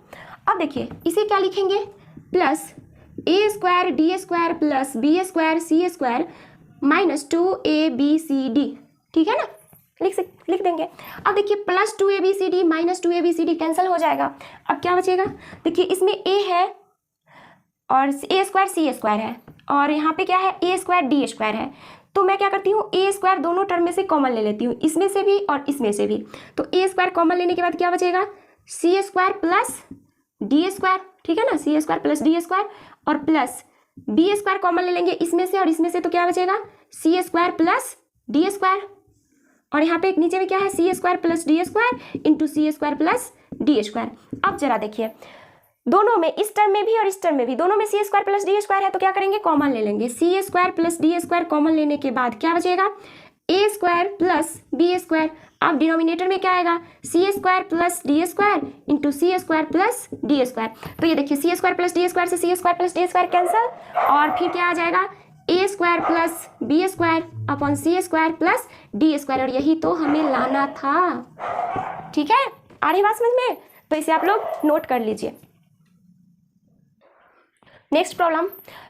A: अब देखिए इसे क्या लिखेंगे, plus A square D square plus B square C square minus 2ABCD, ठीक है ना, लिख देंगे। अब देखिए plus 2ABCD minus 2ABCD cancel हो जाएगा, अब क्या बचेगा, देखिए इसमें A है और A स्क्वायर C स्क्वायर है, और यहाँ पे क्या है A स्क्वायर D स्क्वायर है, तो मैं क्या करती हूँ A स्क्वायर दोनों टर्म में से कॉमन ले लेती हूँ, इसमें से भी और इसमें से भी। तो A स्क्वायर कॉमन लेने के बाद क्या बचेगा, C square plus D square, ठीक है ना, C square plus D square, और प्लस बी स्क्वायर कॉमन ले लेंगे इसमें से और इसमें से, तो क्या बचेगा c square plus D square, और यहाँ पे एक नीचे में क्या है c square plus D square into c square plus D square. अब जरा देखिए दोनों में, इस टर्म में भी और इस टर्म में भी, दोनों में c square plus D square है, तो क्या करेंगे कॉमन ले लेंगे। C square plus D square common लेने के बाद क्या बचेगा a square plus B square. अब डिनोमिनेटर में क्या आएगा c square plus D square into c square plus D square. तो ये देखिए c square plus D square से c square plus D square cancel, और फिर क्या आ जाएगा a square plus B square upon C square plus D square, और यही तो हमें लाना था। ठीक है, आ रही बात समझ में? तो इसे आप लोग नोट कर लीजिए। Next problem,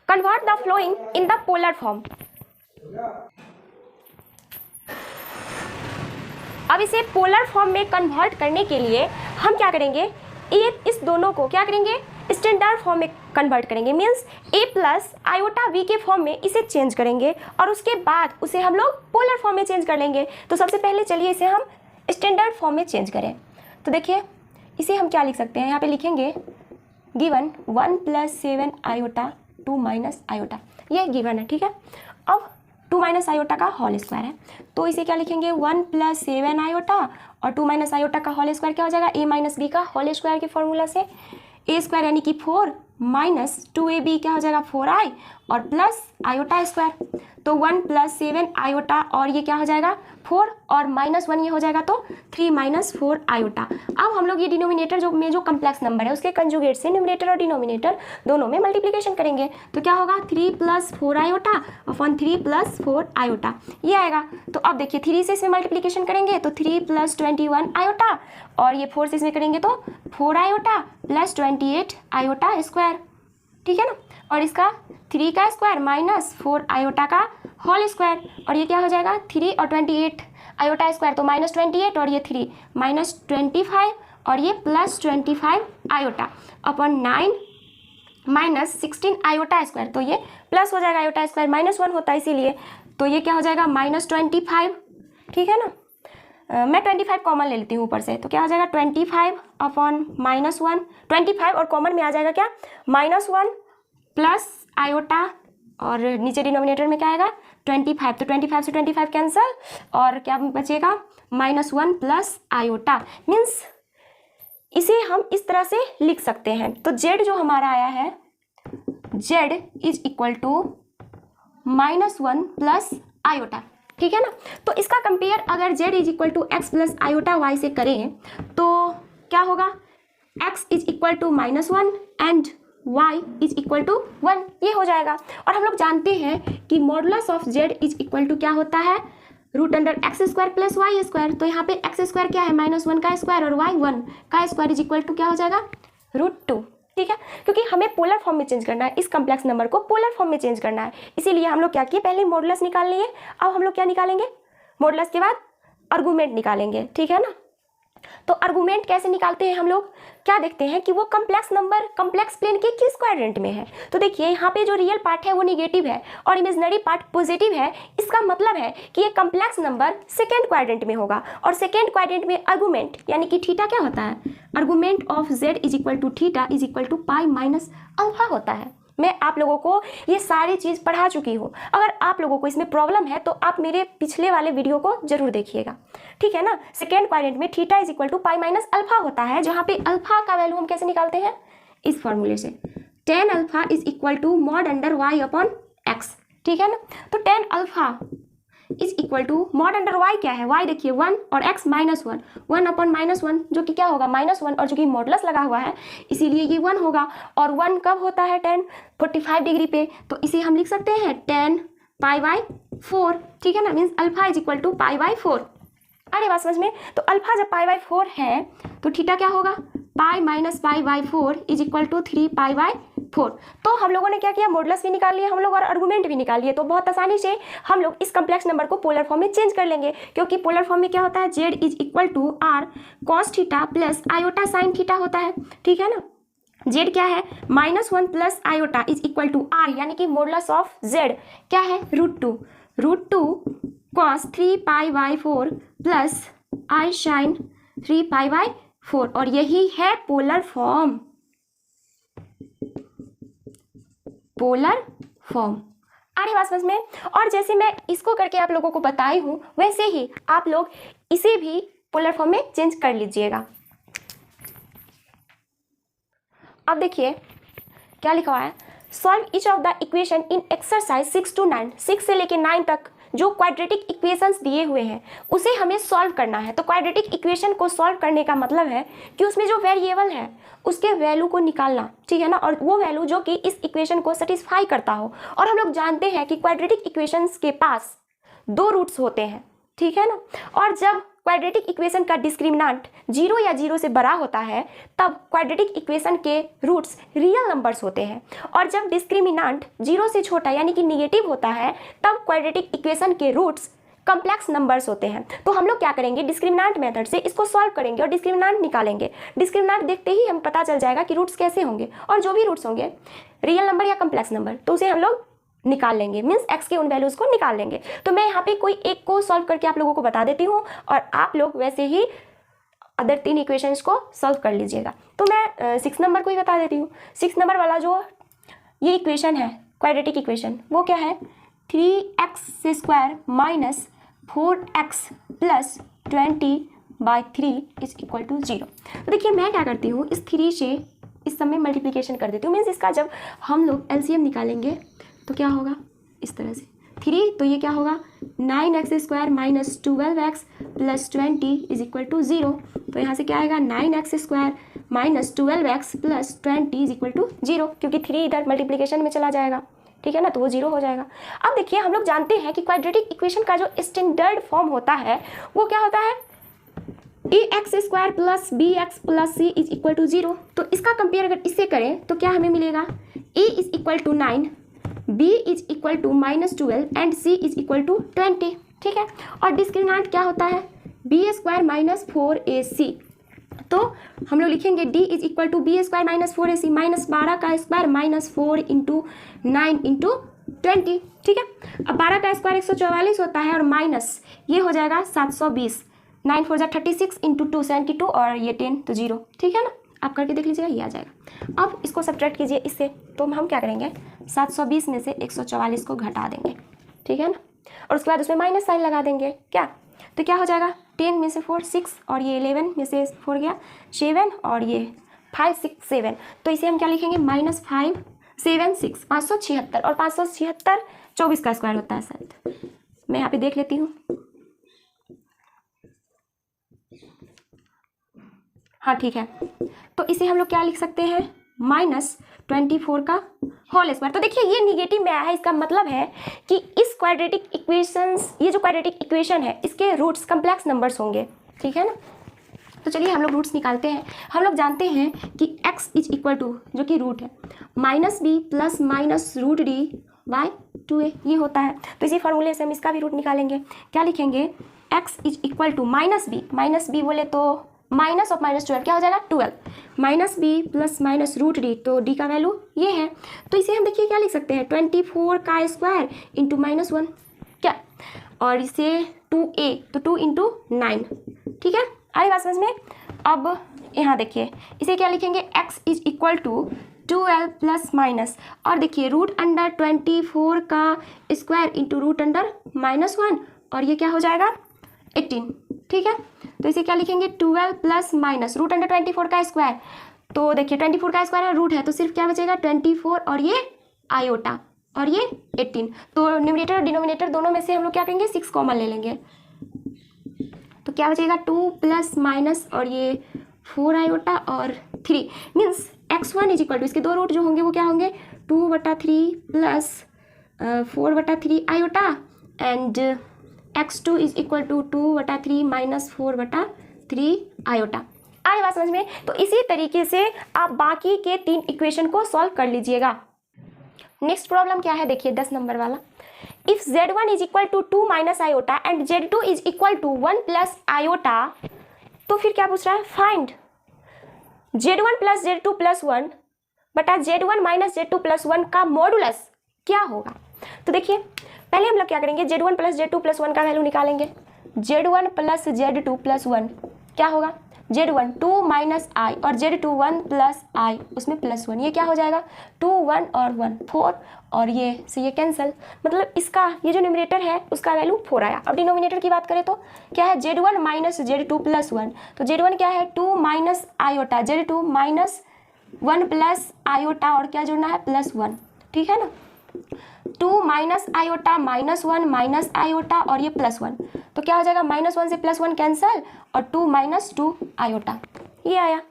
A: convert the following in the polar form. अब इसे पोलर फॉर्म में कन्वर्ट करने के लिए हम क्या करेंगे, इस दोनों को क्या करेंगे स्टैंडर्ड फॉर्म में कन्वर्ट करेंगे, means a plus iota b के फॉर्म में इसे चेंज करेंगे और उसके बाद उसे हम लोग पोलर फॉर्म में चेंज कर लेंगे। तो सबसे पहले चलिए इसे हम स्टैंडर्ड फॉर्म में चेंज करें। तो देखिए इसे हम क्या लिख सकते हैं, यहाँ पे लिखेंगे गिवन 1 + 7 आयोटा 2 - आयोटा, ये गिवन है। ठीक है, अब 2 - आयोटा का होल स्क्वायर है, तो इसे क्या लिखेंगे 1 + 7 आयोटा और 2 - आयोटा का होल स्क्वायर क्या हो जाएगा a - b का होल स्क्वायर के फॉर्मूला से a स्क्वायर यानी कि 4 - 2ab क्या हो जाएगा 4i और प्लस आयोटा स्क्वायर। तो 1 + 7 आयोटा और ये क्या हो जाएगा 4 और -1 ये हो जाएगा तो 3 - 4 आयोटा। अब हम लोग ये डिनोमिनेटर जो कम्प्लेक्स नंबर है उसके कंजुगेट से न्यूमरेटर और डिनोमिनेटर दोनों में मल्टीप्लिकेशन करेंगे, तो क्या होगा 3 + 4 आयोटा अपॉन 3 + 4 आयोटा ये आएगा। तो अब देखिए 3 से इसमें मल्टीप्लिकेशन करेंगे तो 3 + 21 आयोटा और ये 4 से इसमें करेंगे तो 4 आयोटा प्लस 28 आयोटा स्क्वायर। ठीक है ना, और इसका 3 का स्क्वायर -4 आयोटा का होल स्क्वायर, और ये क्या हो जाएगा 3 और 28 आयोटा स्क्वायर तो -28 और ये 3 -25 और ये +25 आयोटा अपॉन 9 - 16 आयोटा स्क्वायर, तो ये प्लस हो जाएगा आयोटा स्क्वायर -1 होता है इसीलिए, तो ये क्या हो जाएगा -25। ठीक है ना, मैं 25 कॉमन ले लेती हूँ ऊपर से, तो क्या हो जाएगा 25 अपॉन -1, 25 और कॉमन में आ जाएगा क्या -1 प्लस आयोटा और नीचे डिनोमिनेटर में क्या आएगा 25, तो 25 से 25 कैंसिल और क्या बचेगा -1 प्लस आयोटा। मीन्स इसे हम इस तरह से लिख सकते हैं। तो z जो हमारा आया है z = -1 प्लस आयोटा। ठीक है ना, तो इसका कंपेयर अगर z = x + आयोटा y से करें तो क्या होगा x = -1 एंड y = 1 ये हो जाएगा। और हम लोग जानते हैं कि मॉडुलस ऑफ z = क्या होता है √x² + y²। तो यहाँ पे x² क्या है -1 का स्क्वायर और y 1 का स्क्वायर = क्या हो जाएगा √2। ठीक है, क्योंकि हमें पोलर फॉर्म में चेंज करना है, इस कम्प्लेक्स नंबर को पोलर फॉर्म में चेंज करना है, इसीलिए हम लोग क्या किए पहले मॉडुलस निकाल लिए। अब हम लोग क्या निकालेंगे मॉडुलस के बाद आर्गुमेंट निकालेंगे। ठीक है ना, तो आर्गुमेंट कैसे निकालते हैं हम लोग, क्या देखते हैं कि वो कम्प्लेक्स नंबर कम्प्लेक्स प्लेन के किस क्वाड्रेंट में है। तो देखिए यहाँ पे जो रियल पार्ट है वो निगेटिव है और इमेजिनरी पार्ट पॉजिटिव है, इसका मतलब है कि ये कम्प्लेक्स नंबर सेकेंड क्वाड्रेंट में होगा और सेकेंड क्वाड्रेंट में आर्गुमेंट यानी कि थीटा क्या होता है argument of z = theta = π - alpha होता है। मैं आप लोगों को ये सारी चीज़ पढ़ा चुकी हूँ, अगर आप लोगों को इसमें प्रॉब्लम है तो आप मेरे पिछले वाले वीडियो को जरूर देखिएगा। ठीक है ना, सेकेंड क्वाड्रेंट में थीटा = π - अल्फा होता है, जहाँ पे अल्फा का वैल्यू हम कैसे निकालते हैं इस फॉर्मूले से tan alpha = mod under y upon x। ठीक है ना, तो tan alpha mod under y क्या है y देखिए 1 और x -1 1 अपॉन -1 जो कि क्या होगा -1 और जो कि मॉडुलस लगा हुआ है इसीलिए ये 1 होगा। और 1 कब होता है tan 45 डिग्री पे, तो इसे हम लिख सकते हैं tan π/4। ठीक है ना, मीन्स अल्फा = π/4। अरे बात समझ में, तो अल्फा जब π/4 है तो थीटा क्या होगा π - π/4 = 3 π/4। तो हम लोगों ने क्या किया मॉडुलस भी निकाल लिया हम लोग और आर्गुमेंट भी निकाल लिए, तो बहुत आसानी से हम लोग इस कम्प्लेक्स नंबर को पोलर फॉर्म में चेंज कर लेंगे, क्योंकि पोलर फॉर्म में क्या होता है z = r cos theta plus iota sine theta होता है। ठीक है ना, z क्या है -1 प्लस आयोटा = r यानी कि मॉडुलस ऑफ z क्या है √2 cos 3 π/4 प्लस i sin 3 π/4 और यही है पोलर फॉर्म। Polar form. आ रही बात समझ में? और जैसे मैं इसको करके आप लोगों को बताई हूँ वैसे ही आप लोग इसे भी पोलर फॉर्म में चेंज कर लीजिएगा। अब देखिए क्या लिखा हुआ है, solve each of the equation in exercise 6 to 9, 6 से लेके 9 तक जो क्वाड्रेटिक इक्वेशंस दिए हुए हैं उसे हमें सॉल्व करना है। तो क्वाड्रेटिक इक्वेशन को सॉल्व करने का मतलब है कि उसमें जो वेरिएबल है उसके वैल्यू को निकालना, ठीक है ना, और वो वैल्यू जो कि इस इक्वेशन को सेटिस्फाई करता हो। और हम लोग जानते हैं कि क्वाड्रेटिक इक्वेशंस के पास 2 रूट्स होते हैं, ठीक है ना, और जब क्वाड्रेटिक इक्वेशन का डिस्क्रिमिनेंट 0 या 0 से बड़ा होता है तब क्वाड्रेटिक इक्वेशन के रूट्स रियल नंबर्स होते हैं, और जब डिस्क्रिमिनेंट 0 से छोटा यानी कि निगेटिव होता है तब क्वाड्रेटिक इक्वेशन के रूट्स कॉम्प्लेक्स नंबर्स होते हैं। तो हम लोग क्या करेंगे, डिस्क्रिमिनेंट मेथड से इसको सॉल्व करेंगे और डिस्क्रिमिनेंट निकालेंगे। डिस्क्रिमिनेंट देखते ही हमें पता चल जाएगा कि रूट्स कैसे होंगे, और जो भी रूट्स होंगे रियल नंबर या कॉम्प्लेक्स नंबर तो उसे हम लोग निकाल लेंगे, मीन्स एक्स के उन वैल्यूज़ को निकाल लेंगे। तो मैं यहाँ पे कोई एक को सॉल्व करके आप लोगों को बता देती हूँ और आप लोग वैसे ही अदर 3 इक्वेशंस को सॉल्व कर लीजिएगा। तो मैं 6 नंबर को ही बता देती हूँ। 6 नंबर वाला जो ये इक्वेशन है क्वाड्रेटिक इक्वेशन वो क्या है, 3x² minus 4x plus 20/3 is equal to 0। तो देखिए मैं क्या करती हूँ, इस 3 से इस सब में मल्टीप्लिकेशन कर देती हूँ, मीन्स इसका जब हम लोग एलसीएम निकालेंगे तो क्या होगा इस तरह से 3, तो ये क्या होगा 9x² minus 12x plus 20 is equal to 0। तो यहाँ से क्या आएगा 9x² minus 12x plus 20 is equal to 0, क्योंकि 3 इधर मल्टीप्लिकेशन में चला जाएगा, ठीक है ना, तो वो 0 हो जाएगा। अब देखिए हम लोग जानते हैं कि क्वाड्रेटिक इक्वेशन का जो स्टैंडर्ड फॉर्म होता है वो क्या होता है, ax² plus bx plus c is equal to 0। तो इसका कंपेयर अगर इससे करें तो क्या हमें मिलेगा, a is equal to 9, b is equal to -12 and c is equal to 20, ठीक है। और डिस्क्रिमिनेंट क्या होता है, b² माइनस 4ac। तो हम लोग लिखेंगे d is equal to b² minus 4ac minus 12 का स्क्वायर माइनस 4 इंटू 9 इंटू 20, ठीक है। अब 12 का स्क्वायर 144 होता है और माइनस ये हो जाएगा 720, 9 4 जा 36 इंटू 2 72 और ये 10 तो 0, ठीक है ना। आप करके देख लीजिएगा ये आ जाएगा। अब इसको सब्ट्रैक्ट कीजिए इससे, तो हम क्या करेंगे 720 में से 144 को घटा देंगे, ठीक है ना, और उसके बाद उसमें माइनस साइन लगा देंगे क्या, तो क्या हो जाएगा 10 में से 4 6 और ये 11 में से 4 गया 7 और ये 5 6 7, तो इसे हम क्या लिखेंगे -5 7 6 576, और 576 24 का स्क्वायर होता है शायद, मैं यहाँ पे देख लेती हूँ। हाँ ठीक है, तो इसे हम लोग क्या लिख सकते हैं -24 का होल स्क्वायर। तो देखिए ये निगेटिव में आया है, इसका मतलब है कि इस क्वाड्रेटिक इक्वेशंस, ये जो क्वाड्रेटिक इक्वेशन है इसके रूट्स कॉम्प्लेक्स नंबर्स होंगे, ठीक है ना। तो चलिए हम लोग रूट्स निकालते हैं। हम लोग जानते हैं कि x इज इक्वल टू जो कि रूट है -b प्लस माइनस √d/2a ये होता है। तो इसी फॉर्मूले से हम इसका भी रूट निकालेंगे। क्या लिखेंगे, x is equal to -b बोले तो माइनस ऑफ -12 क्या हो जाएगा 12, -b प्लस माइनस √d, तो d का वैल्यू ये है। तो इसे हम देखिए क्या लिख सकते हैं 24 का स्क्वायर इंटू -1 क्या, और इसे 2a तो 2 इंटू 9, ठीक है। आई बात समझ में। अब यहाँ देखिए इसे क्या लिखेंगे, x is equal to 12 plus minus, और देखिए √24 का स्क्वायर इंटू √-1 और ये क्या हो जाएगा 18, ठीक है। तो इसे क्या लिखेंगे 12 प्लस माइनस √24 का स्क्वायर, तो देखिए 24 का स्क्वायर रूट है तो सिर्फ क्या बचेगा 24 और ये आयोटा और ये 18, तो न्यूमरेटर और डिनोमिनेटर दोनों में से हम लोग क्या करेंगे 6 कॉमन ले लेंगे, तो क्या बचेगा 2 प्लस माइनस और ये 4 आयोटा और 3, means x1 is equal to इसके 2 रूट जो होंगे वो क्या होंगे 2/3 plus 4/3 iota and x2 is equal to 2/3 minus 4/3 iota. आए बात समझ में। तो इसी तरीके से आप बाकी के 3 इक्वेशन को सॉल्व कर लीजिएगा। नेक्स्ट प्रॉब्लम क्या है देखिए 10 नंबर वाला, if z1 is equal to 2 minus iota and z2 is equal to 1 plus iota, तो फिर क्या पूछ रहा है, find z1 plus z2 plus 1 बटा z1 माइनस z2 प्लस 1 का मॉडुलस क्या होगा। तो देखिए पहले हम लोग क्या करेंगे z1 प्लस z2 प्लस 1 का वैल्यू निकालेंगे। z1 प्लस z2 प्लस 1 क्या होगा Z1 2 माइनस आई और Z2 1 प्लस आई उसमें प्लस 1, ये क्या हो जाएगा 2 1 और 1 4 और ये से ये कैंसिल, मतलब इसका ये जो न्यूमरेटर है उसका वैल्यू 4 आया। अब डिनोमिनेटर की बात करें तो क्या है Z1 माइनस Z2 प्लस 1, तो Z1 क्या है 2 minus iota, Z2 minus 1 plus iota और क्या जोड़ना है प्लस 1, ठीक है ना। 2 minus iota minus 1 minus iota और ये प्लस 1, तो क्या हो जाएगा -1 से +1 कैंसल और 2 माइनस 2 आयोटा, ये आया।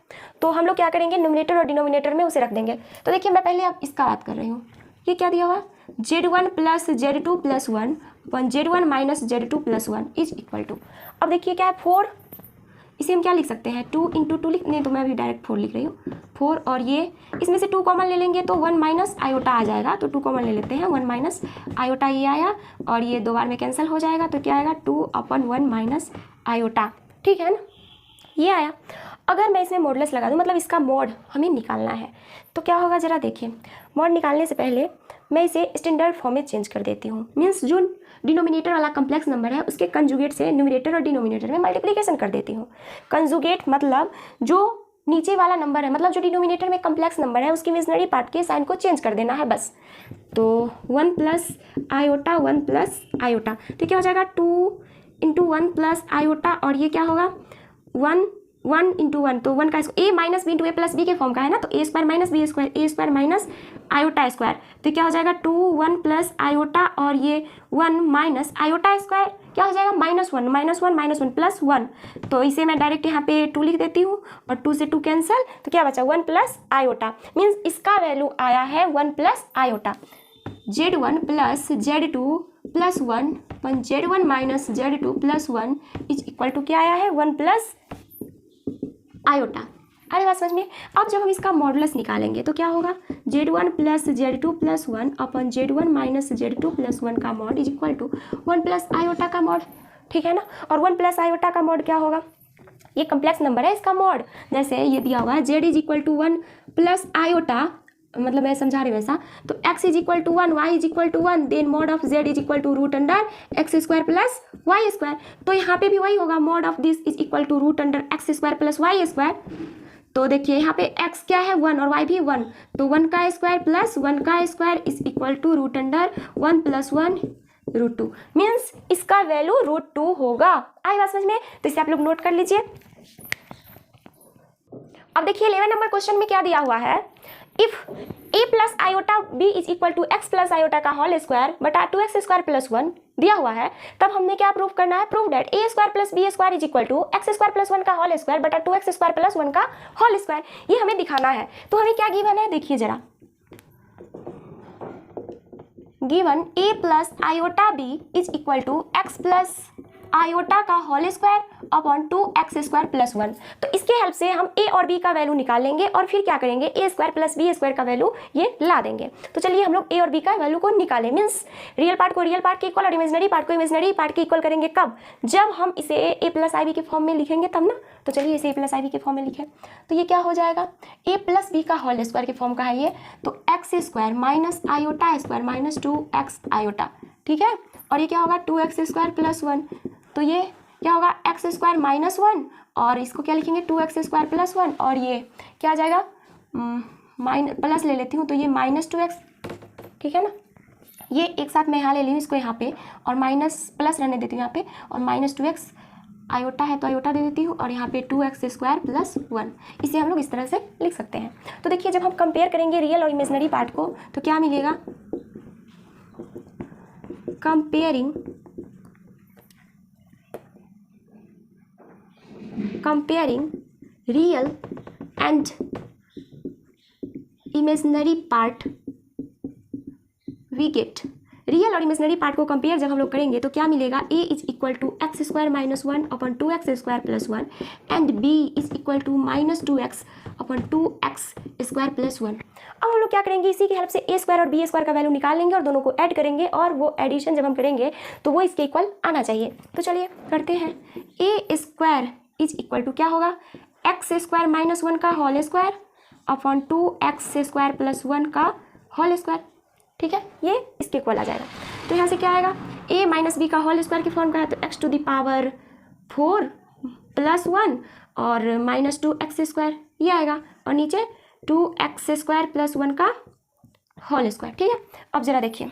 A: तो हम लोग क्या करेंगे न्यूमरेटर और डिनोमिनेटर में उसे रख देंगे। तो देखिए मैं पहले अब इसका बात कर रही हूँ, ये क्या दिया हुआ Z1 plus Z2 plus 1 upon Z1 minus Z2 plus 1 is equal to, अब देखिए क्या है 4, इसे हम क्या लिख सकते हैं 2 × 2 लिख, नहीं तो मैं अभी डायरेक्ट 4 लिख रही हूँ 4 और ये इसमें से 2 कॉमन ले लेंगे तो 1 माइनस आयोटा आ जाएगा, तो 2 कॉमन ले लेते हैं 1 माइनस आयोटा ये आया और ये 2 बार में कैंसिल हो जाएगा, तो क्या आएगा 2/1 माइनस आयोटा, ठीक है ना, ये आया। अगर मैं इसमें मॉडुलस लगा दूँ, मतलब इसका मॉड हमें निकालना है, तो क्या होगा ज़रा देखिए। मॉड निकालने से पहले मैं इसे स्टैंडर्ड फॉर्म में चेंज कर देती हूँ, मीन्स जो डिनोमिनेटर वाला कम्प्लेक्स नंबर है उसके कंजुगेट से न्यूमरेटर और डिनोमिनेटर में मल्टीप्लिकेशन कर देती हूँ। कंजुगेट मतलब जो नीचे वाला नंबर है, मतलब जो डिनोमिनेटर में कम्प्लेक्स नंबर है उसकी इमेजिनरी पार्ट के साइन को चेंज कर देना है बस। तो 1 प्लस आयोटा 1 प्लस आयोटा, तो क्या हो जाएगा 2 × 1 प्लस आयोटा और ये क्या होगा 1 × 1, तो 1 का a minus b into a plus b के फॉर्म का है ना, तो a square minus b square a square minus iota square, तो क्या हो जाएगा 2 1 प्लस आयोटा और ये 1 माइनस आयोटा स्क्वायर, क्या हो जाएगा -1 प्लस 1, तो इसे मैं डायरेक्ट यहाँ पे 2 लिख देती हूँ और 2 से 2 कैंसिल, तो क्या बचा 1 प्लस आयोटा, मीन्स इसका वैल्यू आया है 1 plus iota. Z1 plus Z2 plus 1 Z1 minus Z2 plus 1 is equal to क्या आया है 1 प्लस आयोटा। अरे बात समझ में। अब जब हम इसका मॉडुलस निकालेंगे तो क्या होगा Z1 plus Z2 plus 1 upon Z1 minus Z2 plus 1 का mod is equal to 1 plus iota का मॉड, ठीक है ना। और 1 प्लस आयोटा का मॉड क्या होगा, ये कम्प्लेक्स नंबर है इसका मॉड, जैसे ये दिया हुआ है Z is equal to 1 plus iota, मतलब मैं समझा रही हूँ वैसा, तो x is equal to 1 y is equal to 1 then mod of z is equal to root under x square plus Y square, तो यहाँ पे भी वही होगा mod of this is equal to root under x square plus Y square. तो देखिए यहाँ पे x क्या है 1 और y भी 1, तो 1 का स्क्वायर प्लस 1 का square is equal to root under 1 plus 1 root 2, means इसका वैल्यू रूट 2 होगा। आई बात समझ में, तो इसे आप लोग नोट कर लीजिए। अब देखिए 11 नंबर क्वेश्चन में क्या दिया हुआ है, if a plus iota b is equal to x plus iota का होल स्क्वायर बटा 2x स्क्वायर प्लस 1 दिया हुआ है, तब हमने क्या प्रूव करना है, prove that a square plus b square is equal to x square plus 1 का होल स्क्वायर बटा 2x स्क्वायर प्लस 1 का होल स्क्वायर, ये हमें दिखाना है। तो हमें क्या गिवन है, देखिए जरा, given a plus iota b is equal to x plus iota का whole square upon 2x square plus 1, तो इसके हेल्प से हम a और b का वैल्यू निकालेंगे और फिर क्या करेंगे a square plus b square का वैल्यू ये ला देंगे। तो चलिए हम लोग a और b का वैल्यू को निकालें, मीन्स रियल पार्ट को रियल पार्ट के इक्वल और इमेजिनरी पार्ट को इमेजिनरी पार्ट के इक्वल करेंगे कब, जब हम इसे a प्लस आई बी के फॉर्म में लिखेंगे तब ना। तो चलिए इसे a प्लस आई बी के फॉर्म में लिखें, तो ये क्या हो जाएगा a प्लस बी का होल स्क्वायर के फॉर्म का है ये, तो x square minus iota square minus 2x iota, ठीक है, और ये क्या होगा 2x स्क्वायर प्लस 1, तो ये क्या होगा एक्स स्क्वायर माइनस 1 और इसको क्या लिखेंगे 2x स्क्वायर प्लस 1 और ये क्या आ जाएगा माइनस प्लस ले लेती हूँ, तो ये -2x, ठीक है ना, ये एक साथ मैं यहाँ ले ली हूँ इसको यहाँ पे और माइनस प्लस रहने देती हूँ यहाँ पे, और -2x आयोटा है तो आयोटा दे देती हूँ और यहाँ पे 2x स्क्वायर प्लस 1, इसे हम लोग इस तरह से लिख सकते हैं। तो देखिए जब हम कंपेयर करेंगे रियल और इमेजिनरी पार्ट को तो क्या मिलेगा, comparing real and imaginary part we get, real और इमेजिनरी पार्ट को कंपेयर जब हम लोग करेंगे तो क्या मिलेगा, a is equal to x square minus 1 upon 2x square plus 1 and b is equal to -2x upon 2x square plus 1। अब हम लोग क्या करेंगे, इसी की हेल्प से a स्क्वायर और b स्क्वायर का वैल्यू निकाल लेंगे और दोनों को ऐड करेंगे और वो एडिशन जब हम करेंगे तो वो इसके इक्वल आना चाहिए। तो चलिए करते हैं, a square is equal to क्या होगा एक्स स्क्वायर माइनस 1 का whole square upon 2x square plus 1 का होल स्क्वायर, ठीक है, ये इसके इक्वल आ जाएगा। तो यहाँ से क्या आएगा, a माइनस बी का होल स्क्वायर की फॉर्म का है तो x to the power 4 plus 1 और माइनस 2x² ये आएगा, और नीचे 2x² प्लस 1 का होल स्क्वायर। ठीक है, अब जरा देखिए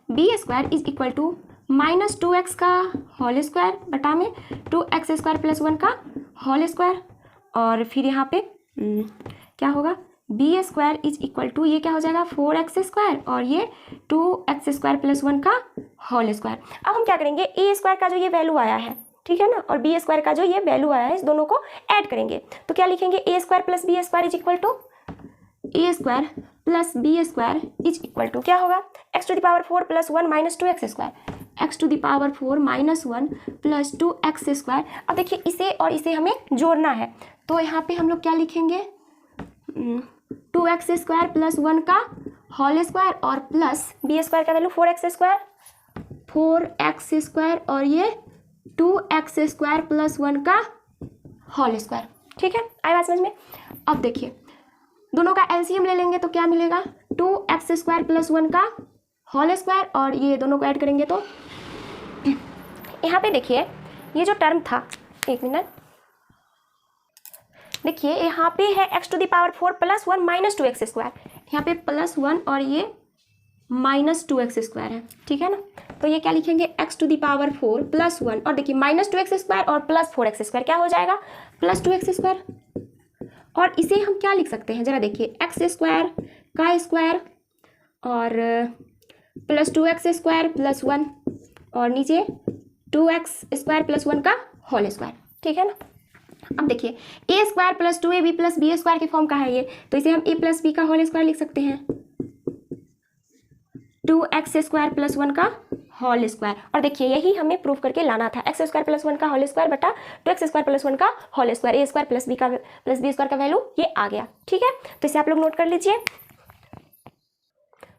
A: b² is equal to minus 2x का होल स्क्वायर बटा में 2x² प्लस 1 का होल स्क्वायर, और फिर यहाँ पे क्या होगा, b² इज इक्वल टू ये क्या हो जाएगा 4x² और ये 2x² प्लस 1 का होल स्क्वायर। अब हम क्या करेंगे, a² का जो ये वैल्यू आया है, ठीक है ना, और b² का जो ये वैल्यू आया है, इस दोनों को ऐड करेंगे। तो क्या लिखेंगे, a² plus b² is equal to a² plus b² is equal to क्या होगा, x⁴ plus 1 minus 2x², x⁴ minus 1 plus 2x²। अब देखिए इसे और इसे हमें जोड़ना है, तो यहाँ पे हम लोग क्या लिखेंगे, 2x² प्लस 1 का होल स्क्वायर और प्लस b² का वैल्यू 4x² और ये 2x² प्लस 1 का होल स्क्वायर। ठीक है, आई बात समझ में। अब देखिए दोनों का एलसीएम ले लेंगे तो क्या मिलेगा, 2x² प्लस 1 का होल स्क्वायर, और ये दोनों को ऐड करेंगे तो यहाँ पे देखिए ये जो टर्म था, एक मिनट, देखिए यहाँ पे है x⁴ प्लस 1 माइनस 2x², यहाँ पे प्लस 1 और ये माइनस 2x² है। ठीक है ना, तो ये क्या लिखेंगे, x⁴ प्लस 1 और देखिए माइनस 2x² और प्लस 4x² क्या हो जाएगा, प्लस 2x²। और इसे हम क्या लिख सकते हैं, जरा देखिए x² का स्क्वायर और प्लस 2x² प्लस 1 और नीचे 2x² प्लस 1 का होल स्क्वायर। ठीक है ना, अब देखिए a² plus 2ab plus b² के फॉर्म का है ये, तो इसे हम a प्लस b का होल स्क्वायर लिख सकते हैं, 2x² प्लस 1 का होल स्क्वायर। और देखिए यही हमें प्रूफ करके लाना था, x² प्लस 1 का होल स्क्वायर बटा 2x² प्लस 1 का whole square, a² plus b² का वैल्यू ये आ गया। ठीक है, तो इसे आप लोग नोट कर लीजिए।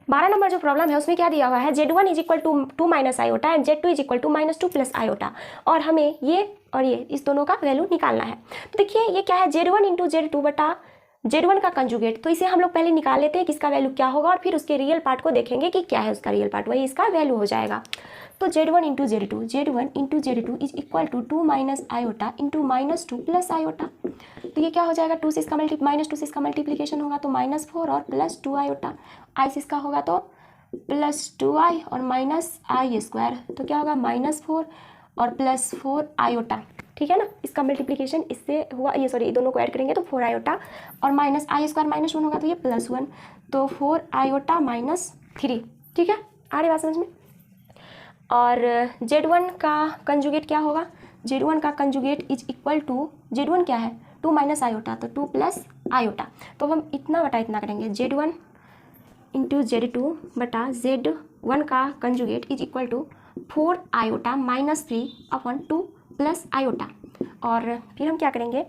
A: 12 नंबर जो प्रॉब्लम है उसमें क्या दिया हुआ है, z1 is equal to 2 minus iota and z2 is equal to minus 2 plus iota, और हमें ये और ये इस दोनों का वैल्यू निकालना है। तो देखिए ये क्या है, z1 इंटू z2 बटा z1 का कंजुगेट, तो इसे हम लोग पहले निकाल लेते हैं कि इसका वैल्यू क्या होगा, और फिर उसके रियल पार्ट को देखेंगे कि क्या है उसका रियल पार्ट, वही इसका वैल्यू हो जाएगा। तो z1 into z2 is equal to 2 minus iota into minus 2 plus iota, तो ये क्या हो जाएगा, माइनस 2 से इसका मल्टीप्लीकेशन होगा तो -4 और प्लस 2 आयोटा, आई से इसका होगा तो प्लस 2i और माइनस i², तो क्या होगा -4 और प्लस 4 आयोटा। ठीक है ना, इसका मल्टीप्लीकेशन इससे हुआ, ये सॉरी दोनों को ऐड करेंगे तो 4 आयोटा और माइनस i² माइनस 1 होगा तो ये प्लस 1, तो 4 आयोटा माइनस 3। ठीक है, आ रही बात समझ में। और z1 का कंजुगेट क्या होगा, z1 का conjugate is equal to, z1 क्या है 2 माइनस आयोटा तो 2 प्लस आयोटा, तो हम इतना बटा इतना करेंगे, z1 इंटू z2 बटा z1 का conjugate is equal to 4 iota minus 3 upon 2 plus iota, और फिर हम क्या करेंगे,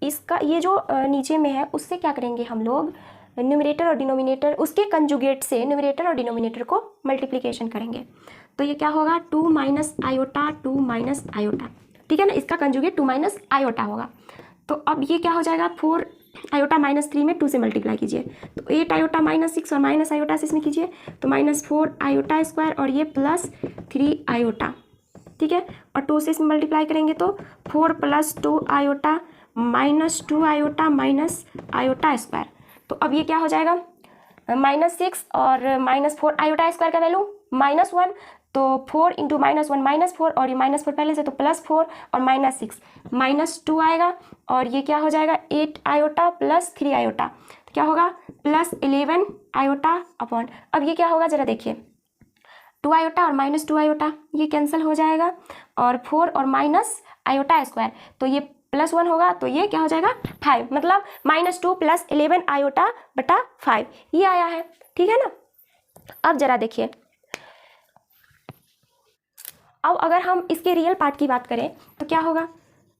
A: इसका ये जो नीचे में है उससे क्या करेंगे हम लोग, न्यूमरेटर और डिनोमिनेटर उसके कंजुगेट से न्यूमरेटर और डिनोमिनेटर को मल्टीप्लिकेशन करेंगे, तो ये क्या होगा 2 माइनस आयोटा 2 माइनस आयोटा। ठीक है ना, इसका कंजुगेट 2 माइनस आयोटा होगा, तो अब ये क्या हो जाएगा, 4 आयोटा माइनस 3 में 2 से मल्टीप्लाई कीजिए तो 8 आयोटा माइनस 6 और माइनस आयोटा से इसमें कीजिए तो -4 आयोटा स्क्वायर और ये प्लस 3 आयोटा। ठीक है, और 2 से इसमें मल्टीप्लाई करेंगे तो 4 plus 2 iota minus 2 iota minus iota square, तो अब ये क्या हो जाएगा, -6 और -4 आयोटा स्क्वायर का वैल्यू -1, तो 4 इंटू -1 -4 और ये -4 पहले से तो +4 और -6 -2 आएगा, और ये क्या हो जाएगा 8 आयोटा प्लस 3 आयोटा, तो क्या होगा +11 आयोटा अपॉन, अब ये क्या होगा जरा देखिए 2 आयोटा और -2 आयोटा ये कैंसिल हो जाएगा, और 4 और माइनस आयोटा स्क्वायर तो ये +1 होगा, तो ये क्या हो जाएगा 5, मतलब -2 + 11 आयोटा बटा 5 ये आया है। ठीक है ना, अब जरा देखिए, अब अगर हम इसके रियल पार्ट की बात करें तो क्या होगा,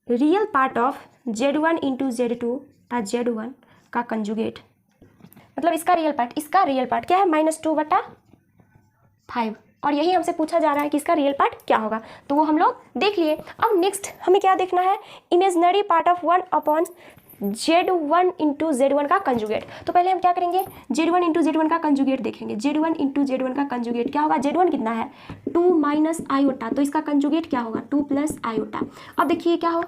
A: real part of z1 into z2 था z1 का कंजुगेट, मतलब इसका रियल पार्ट क्या है -2 बटा 5, और यही हमसे पूछा जा रहा है कि इसका रियल पार्ट क्या होगा, तो वो हम लोग देख लिए। अब नेक्स्ट हमें क्या देखना है, imaginary part of 1 upon Z1 into Z1 का कंजुगेट। तो पहले हम क्या करेंगे, Z1 इंटू Z1 का कंजुगेट देखेंगे। Z1 इंटू Z1 का कंजुगेट क्या होगा, Z1 कितना है 2 माइनस आयोटा, तो इसका कंजुगेट क्या होगा 2 प्लस आयोटा। अब देखिए क्या हो,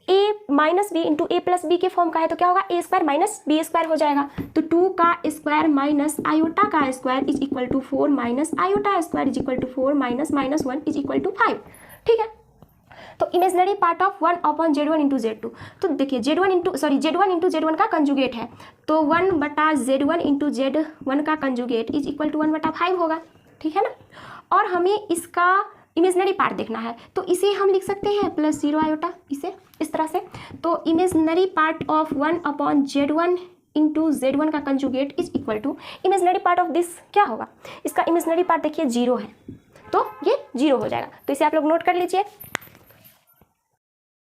A: a minus b into a plus b के फॉर्म का है तो क्या होगा a square minus b square हो जाएगा। तो 2 का स्क्वायर माइनस आयोटा का square is equal to 4 minus iota square is equal to 4 minus minus 1 is equal to 5। ठीक है, तो imaginary part of 1 upon Z1 into Z2। तो देखिए Z1 इंटू Z1 का कंजुगेट है, तो 1 बटा Z1 इंटू Z1 का कंजुगेट इज इक्वल टू 1 बटा 5 होगा। ठीक है ना, और हमें इसका इमेजनरी पार्ट देखना है, तो इसे हम लिख सकते हैं प्लस 0 आयोटा, इसे इस तरह से। तो imaginary part of 1 upon Z1 into Z1 का conjugate is equal to imaginary part of this क्या होगा, इसका इमेजनरी पार्ट देखिए 0 है, तो ये 0 हो जाएगा। तो इसे आप लोग नोट कर लीजिए।